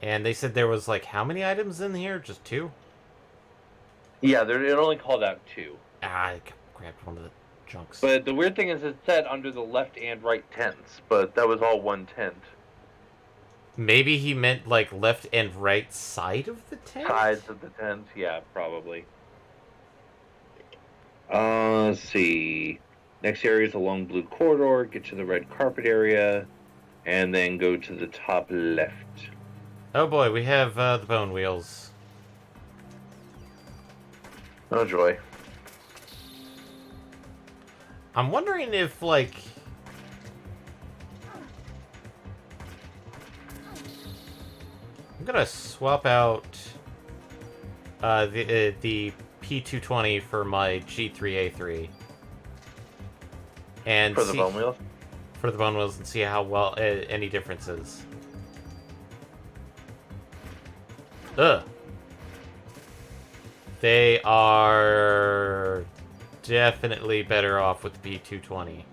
And they said there was like how many items in here? Just 2? Yeah, it only called out 2. I grabbed one of the junks. But the weird thing is it said under the left and right tents, but that was all one tent. Maybe he meant like left and right side of the tent? Sides of the tent, yeah, probably. Let's see. Next area is a long blue corridor. Get to the red carpet area, and then go to the top left. Oh boy, we have the bone wheels. Oh joy. I'm wondering if, like... I'm gonna swap out the P220 for my G3A3. And For the bone wheels? For the bone wheels and see how well any differences. Ugh. They are definitely better off with the P220.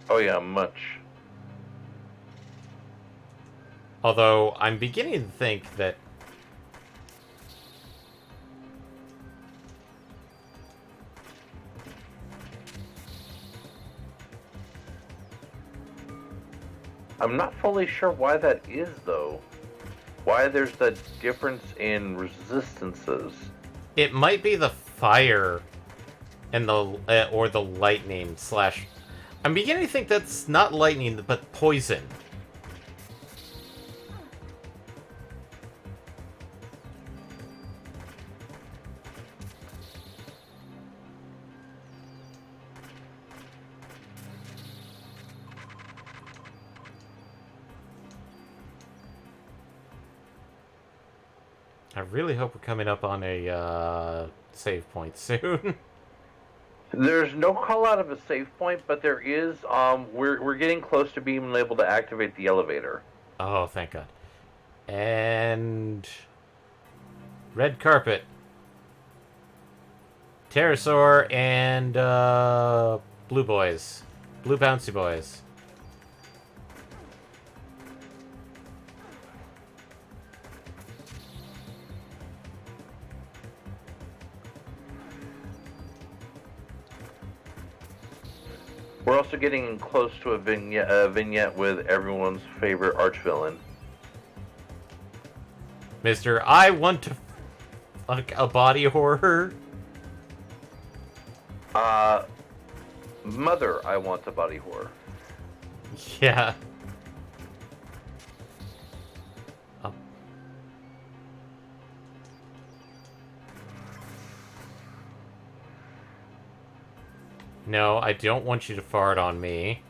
Oh yeah, much. Although, I'm beginning to think that... I'm not fully sure why that is, though. Why there's that difference in resistances. It might be the fire and the or the lightning slash... I'm beginning to think that's not lightning, but poison. I really hope we're coming up on a save point soon. There's no call out of a save point, but there is. We're getting close to being able to activate the elevator. Oh, thank God. And red carpet, pterosaur, and blue boys, blue bouncy boys. We're also getting close to a vignette with everyone's favorite archvillain. Mister, I want to fuck a body horror. Mother, I want a body horror. Yeah. Oh. No, I don't want you to fart on me.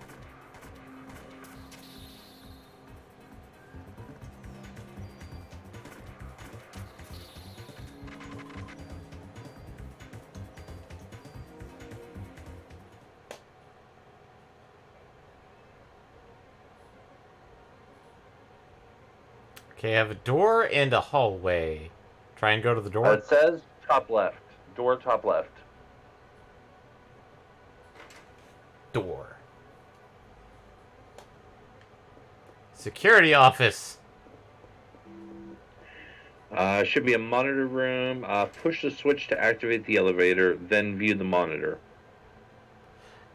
Okay, I have a door and a hallway. Try and go to the door. It says top left. Door top left. Door. Security office. Should be a monitor room. Push the switch to activate the elevator, then view the monitor.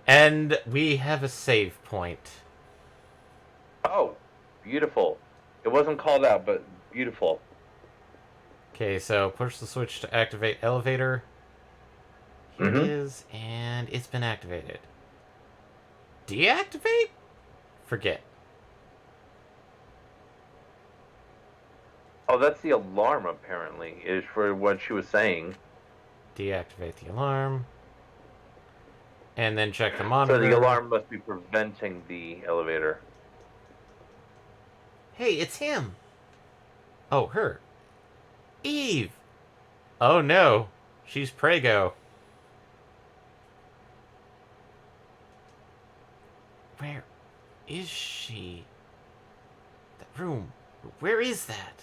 And we have a save point. Oh, beautiful. It wasn't called out, but beautiful. Okay, so push the switch to activate elevator. Here it is, and it's been activated. Deactivate? Forget. Oh, that's the alarm, apparently, is for what she was saying. Deactivate the alarm. And then check the monitor. So the alarm must be preventing the elevator. Hey, it's him. Oh, her. Eve. Oh no, she's Prego. Where is she? That room. Where is that?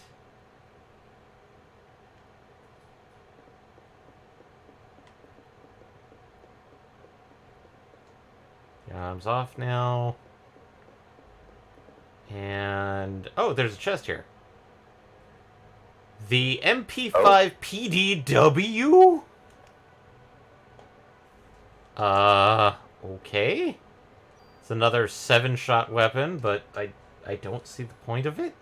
The alarm's off now. And oh, there's a chest here. The MP5 PDW? Okay. It's another 7-shot weapon, but I don't see the point of it.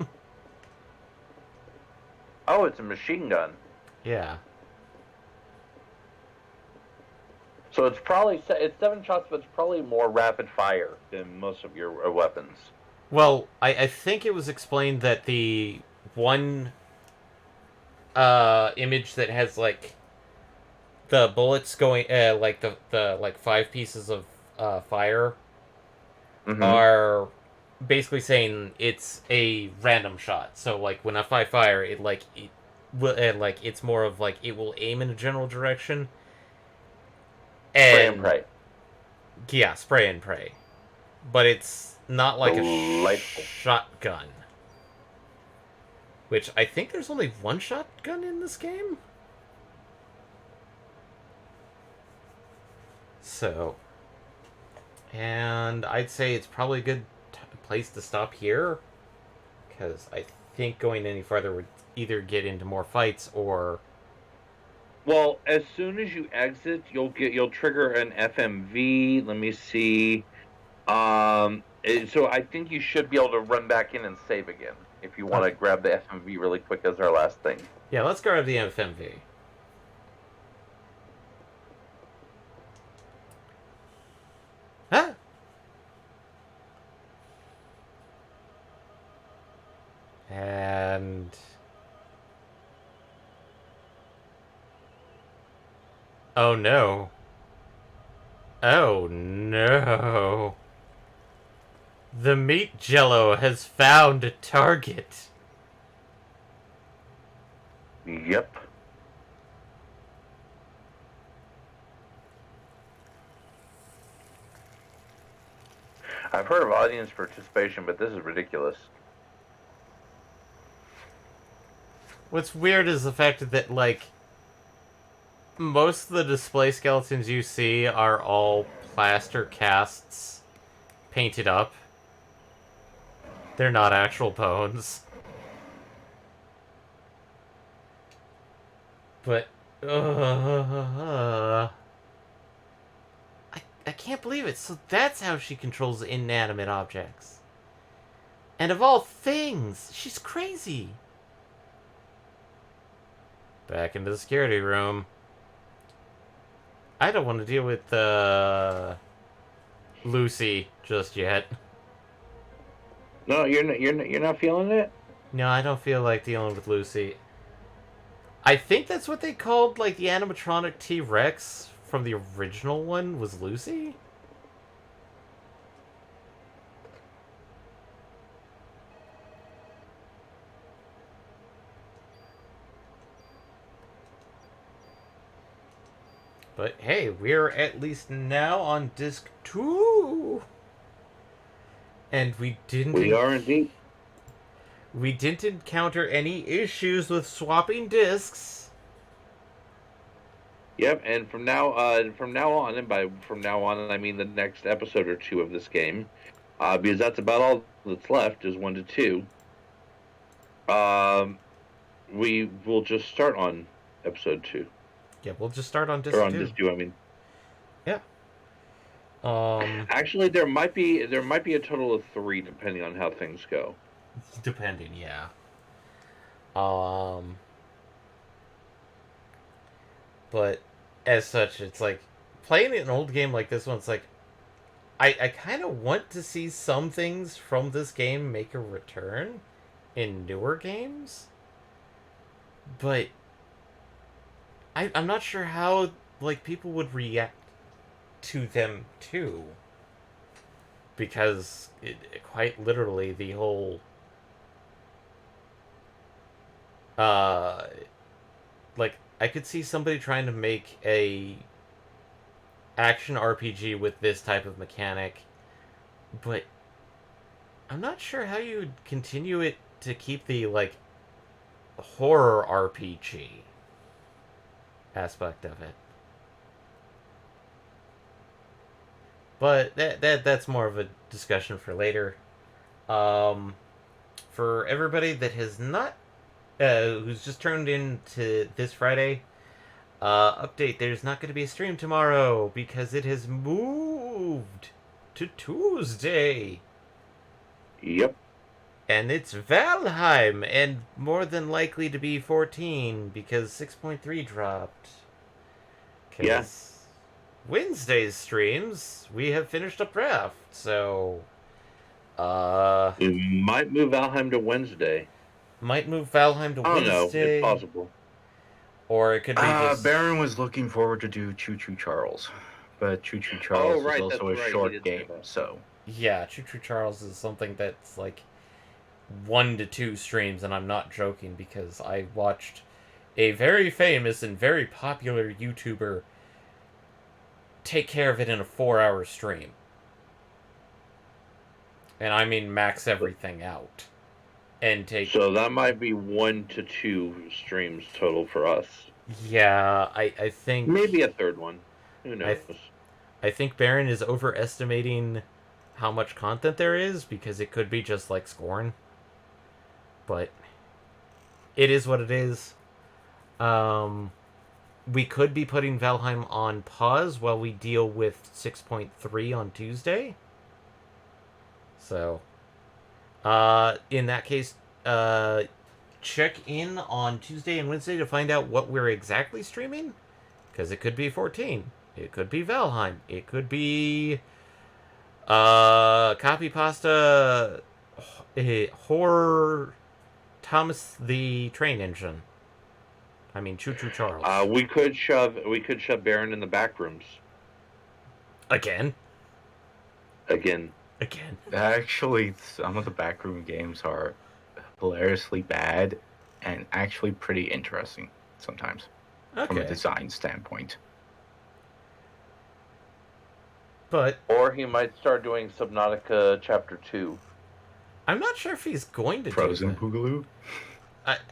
Oh, it's a machine gun. Yeah. So it's 7 shots, but it's probably more rapid fire than most of your weapons. Well, I think it was explained that the one image that has like the bullets going like the like 5 pieces of fire are basically saying it's a random shot. So like when I fire it like it's more of like it will aim in a general direction. Spray and pray. Yeah, spray and pray. But it's not like Delightful. a shotgun. Which I think there's only one shotgun in this game. So, and I'd say it's probably a good place to stop here, because I think going any farther would either get into more fights or. Well, as soon as you exit, you'll trigger an FMV. Let me see. So I think you should be able to run back in and save again if you want to grab the FMV really quick as our last thing. Yeah, let's grab the FMV. Huh? And oh no. Oh no. The meat jello has found a target. Yep. I've heard of audience participation, but this is ridiculous. What's weird is the fact that, like, most of the display skeletons you see are all plaster casts painted up. They're not actual bones. But, I can't believe it. So that's how she controls inanimate objects. And of all things, she's crazy. Back into the security room. I don't want to deal with Lucy just yet. No, you're not feeling it. No, I don't feel like dealing with Lucy. I think that's what they called, like, the animatronic T-Rex from the original one was Lucy? But hey, we're at least now on disc 2! And we didn't... We are indeed. We didn't encounter any issues with swapping discs. Yep, and from now on, and by from now on, I mean the next episode or two of this game, because that's about all that's left is 1 to 2. We will just start on episode 2. Yeah, we'll just start on disc 2. Or on disc 2, I mean. Yeah. Actually, there might be a total of 3, depending on how things go. Depending, yeah. But as such, it's like playing an old game like this one. It's like I kind of want to see some things from this game make a return in newer games, but I'm not sure how like people would react to them too, because quite literally the whole like I could see somebody trying to make a action RPG with this type of mechanic, but I'm not sure how you would continue it to keep the like horror RPG aspect of it. But that's more of a discussion for later. For everybody that has not who's just turned in to this Friday, update, there's not going to be a stream tomorrow because it has moved to Tuesday. Yep. And it's Valheim, and more than likely to be 14 because 6.3 dropped. Yes. Wednesday's streams, we have finished up draft, so We might move Valheim to Wednesday. might move Valheim to I don't know. Wednesday. It's possible. Or it could be just... Baron was looking forward to do Choo Choo Charles, but Choo Choo Charles right, is also a that's right, he short did say game, that. so Yeah, Choo Choo Charles is something that's like 1 to 2 streams, and I'm not joking because I watched a very famous and very popular YouTuber take care of it in a 4-hour stream. And I mean max everything out. And take... So that might be 1 to 2 streams total for us. Yeah, I think... Maybe a third one. Who knows? I think Baron is overestimating how much content there is, because it could be just like Scorn. But it is what it is. We could be putting Valheim on pause while we deal with 6.3 on Tuesday. So, in that case, check in on Tuesday and Wednesday to find out what we're exactly streaming. Because it could be 14. It could be Valheim. It could be Copy Pasta Horror Thomas the Train Engine. I mean Choo Choo Charles. We could shove Baron in the back rooms. Again. actually some of the backroom games are hilariously bad and actually pretty interesting sometimes from a Okay. design standpoint. But Or he might start doing Subnautica Chapter 2. I'm not sure if he's going to Frozen do that. Boogaloo.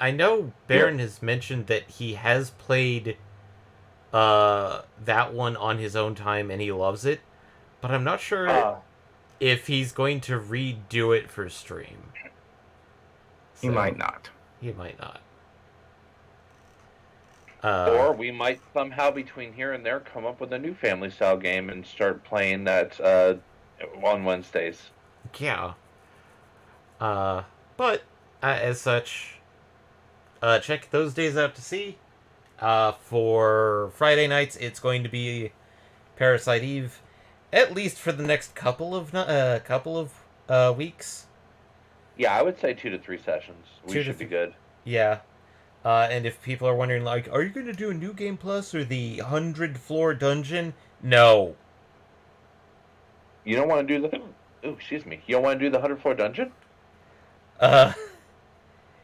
I know Baron has mentioned that he has played that one on his own time and he loves it, but I'm not sure if he's going to redo it for stream. He might not. He might not. Or we might somehow between here and there come up with a new family style game and start playing that on Wednesdays. Yeah. But as such, check those days out to see. For Friday nights, it's going to be Parasite Eve, at least for the next couple of weeks. Yeah, I would say 2 to 3 sessions. We should be good. Yeah. And if people are wondering, like, are you going to do a new game plus or the 100-floor dungeon? No. You don't want to do the... Ooh, excuse me. You don't want to do the 100-floor dungeon? Uh,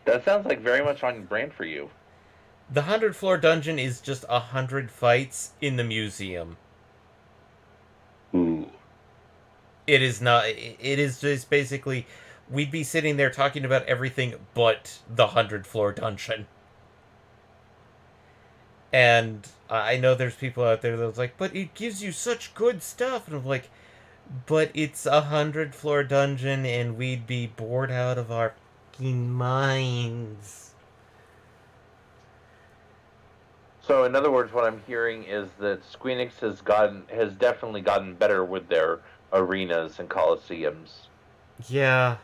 That sounds like very much on brand for you. the 100-floor dungeon is just 100 fights in the museum. Ooh. It is not. It is just basically, we'd be sitting there talking about everything but the 100-floor dungeon. And I know there's people out there that's like, but it gives you such good stuff. And I'm like, but it's a 100-floor dungeon and we'd be bored out of our fucking minds. So, in other words, what I'm hearing is that Squeenix has definitely gotten better with their arenas and coliseums. Yeah,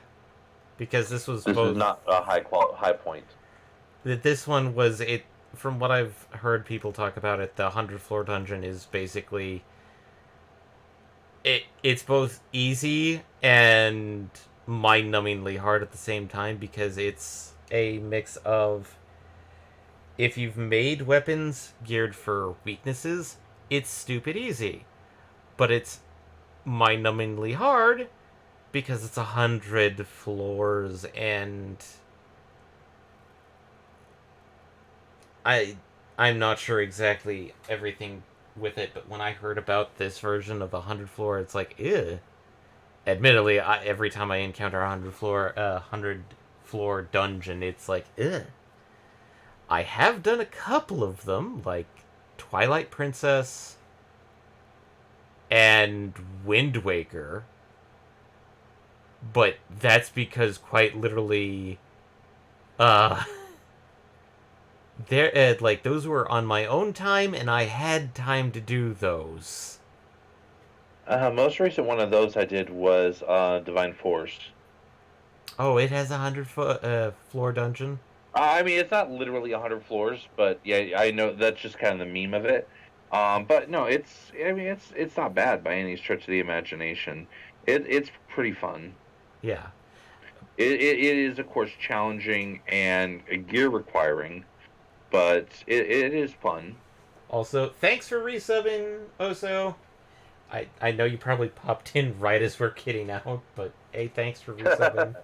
because this was This both. is not a high point. This one was it. From what I've heard people talk about it, the 100-floor dungeon is basically. It's both easy and mind-numbingly hard at the same time because it's a mix of. If you've made weapons geared for weaknesses, it's stupid easy. But it's mind-numbingly hard because it's 100 floors and I'm not sure exactly everything with it, but when I heard about this version of 100 floor, it's like, ew. Admittedly, every time I encounter a 100 floor dungeon, it's like, ew. I have done a couple of them, like Twilight Princess and Wind Waker, but that's because quite literally, like those were on my own time, and I had time to do those. Most recent one of those I did was Divine Force. Oh, it has a 100 floor dungeon. I mean, it's not literally 100 floors, but yeah, I know that's just kind of the meme of it. But no, it's not bad by any stretch of the imagination. It's pretty fun. Yeah. It is, of course, challenging and gear requiring, but it is fun. Also, thanks for resubbing, Oso. I know you probably popped in right as we're kidding out, but hey, thanks for resubbing.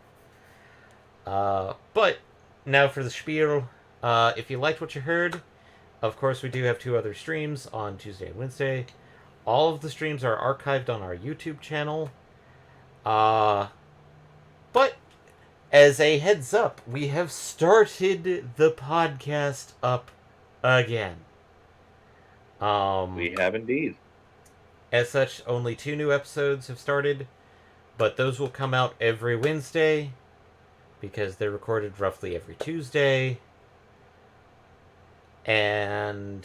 But now for the spiel. If you liked what you heard, of course we do have 2 other streams on Tuesday and Wednesday. All of the streams are archived on our YouTube channel. But as a heads up, we have started the podcast up again. We have indeed. As such, only 2 new episodes have started, but those will come out every Wednesday because they're recorded roughly every Tuesday. And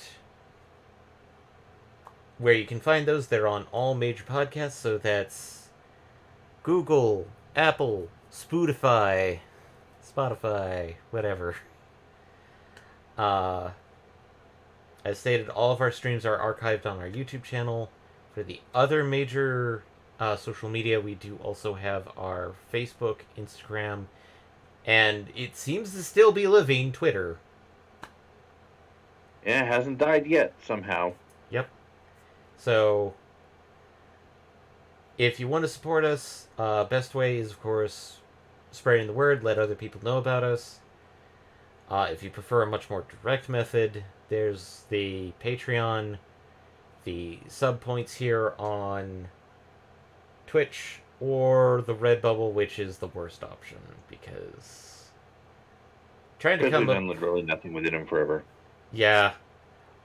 where you can find those, they're on all major podcasts, so that's Google, Apple, Spotify, whatever. As stated, all of our streams are archived on our YouTube channel. For the other major social media, we do also have our Facebook, Instagram, and it seems to still be living, Twitter. Yeah, it hasn't died yet, somehow. Yep. So, if you want to support us, best way is, of course, spreading the word, let other people know about us. If you prefer a much more direct method, there's the Patreon, the sub points here on Twitch, or the Redbubble, which is the worst option, because trying to Because come we've up... done literally nothing with it forever. Yeah.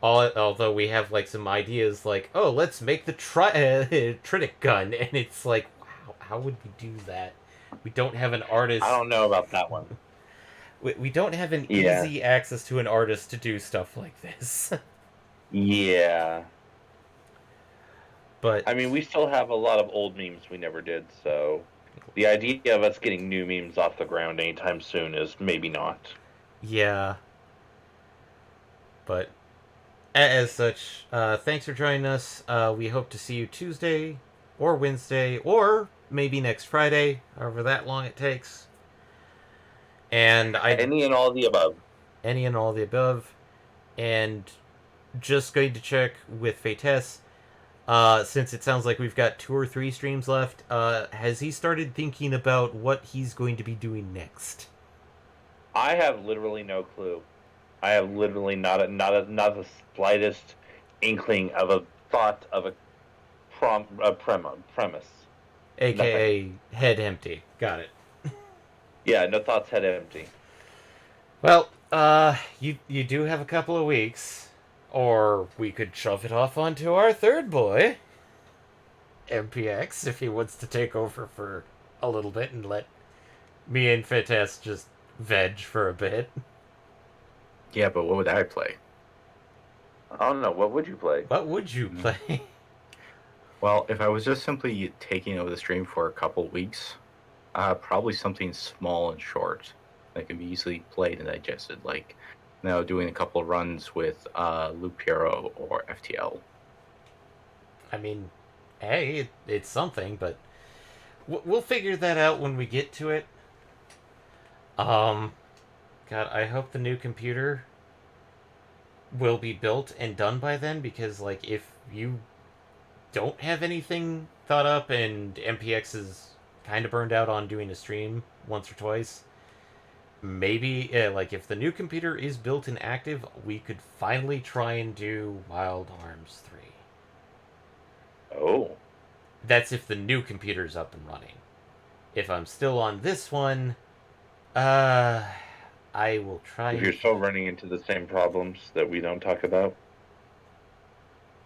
Although we have, like, some ideas, like, oh, let's make the Trinic gun, and it's like, wow, how would we do that? We don't have an artist. I don't know about that one. we don't have an Yeah. easy access to an artist to do stuff like this. Yeah. But I mean, we still have a lot of old memes we never did, so the idea of us getting new memes off the ground anytime soon is maybe not. yeah. But as such, thanks for joining us. We hope to see you Tuesday or Wednesday or maybe next Friday, however that long it takes. And Any and all of the above. any and all the above. And just going to check with Fates. Since it sounds like we've got 2 or 3 streams left, has he started thinking about what he's going to be doing next? I have literally no clue. I have literally not the slightest inkling of a thought of a premise. AKA head empty. Got it. Yeah, no thoughts, head empty. Well, you do have a couple of weeks, or we could shove it off onto our third boy, MPX, if he wants to take over for a little bit and let me and Fites just veg for a bit. Yeah, but what would I play? I don't know. What would you play? What would you play? Well, if I was just simply taking over the stream for a couple weeks, probably something small and short that can be easily played and digested, like doing a couple of runs with Luke Piero or FTL. I mean, hey, it's something, but we'll figure that out when we get to it. God, I hope the new computer will be built and done by then, because, like, if you don't have anything thought up and MPX is kind of burned out on doing a stream once or twice, maybe, like, if the new computer is built and active, we could finally try and do Wild Arms 3. Oh. That's if the new computer's up and running. If I'm still on this one, I will try. If you're still running into the same problems that we don't talk about.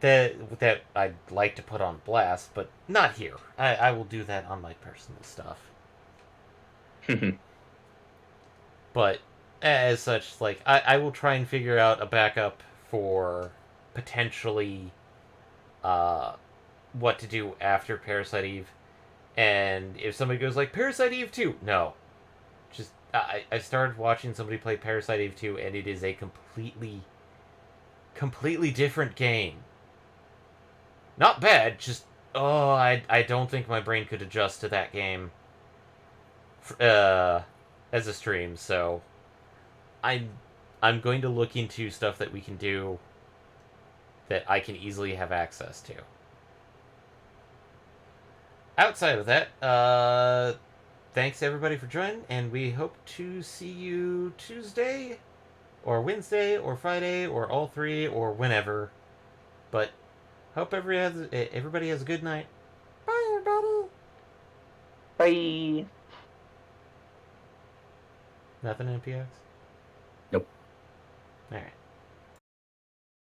That I'd like to put on blast, but not here. I will do that on my personal stuff. But as such, like, I will try and figure out a backup for potentially what to do after Parasite Eve. And if somebody goes like, Parasite Eve 2, no. Just, I started watching somebody play Parasite Eve 2, and it is a completely different game. Not bad, just, I don't think my brain could adjust to that game as a stream, so I'm going to look into stuff that we can do that I can easily have access to. Outside of that, thanks everybody for joining, and we hope to see you Tuesday, or Wednesday, or Friday, or all three, or whenever. But hope everybody has a good night. Bye, everybody. Bye. Nothing, NPX? Nope. Alright.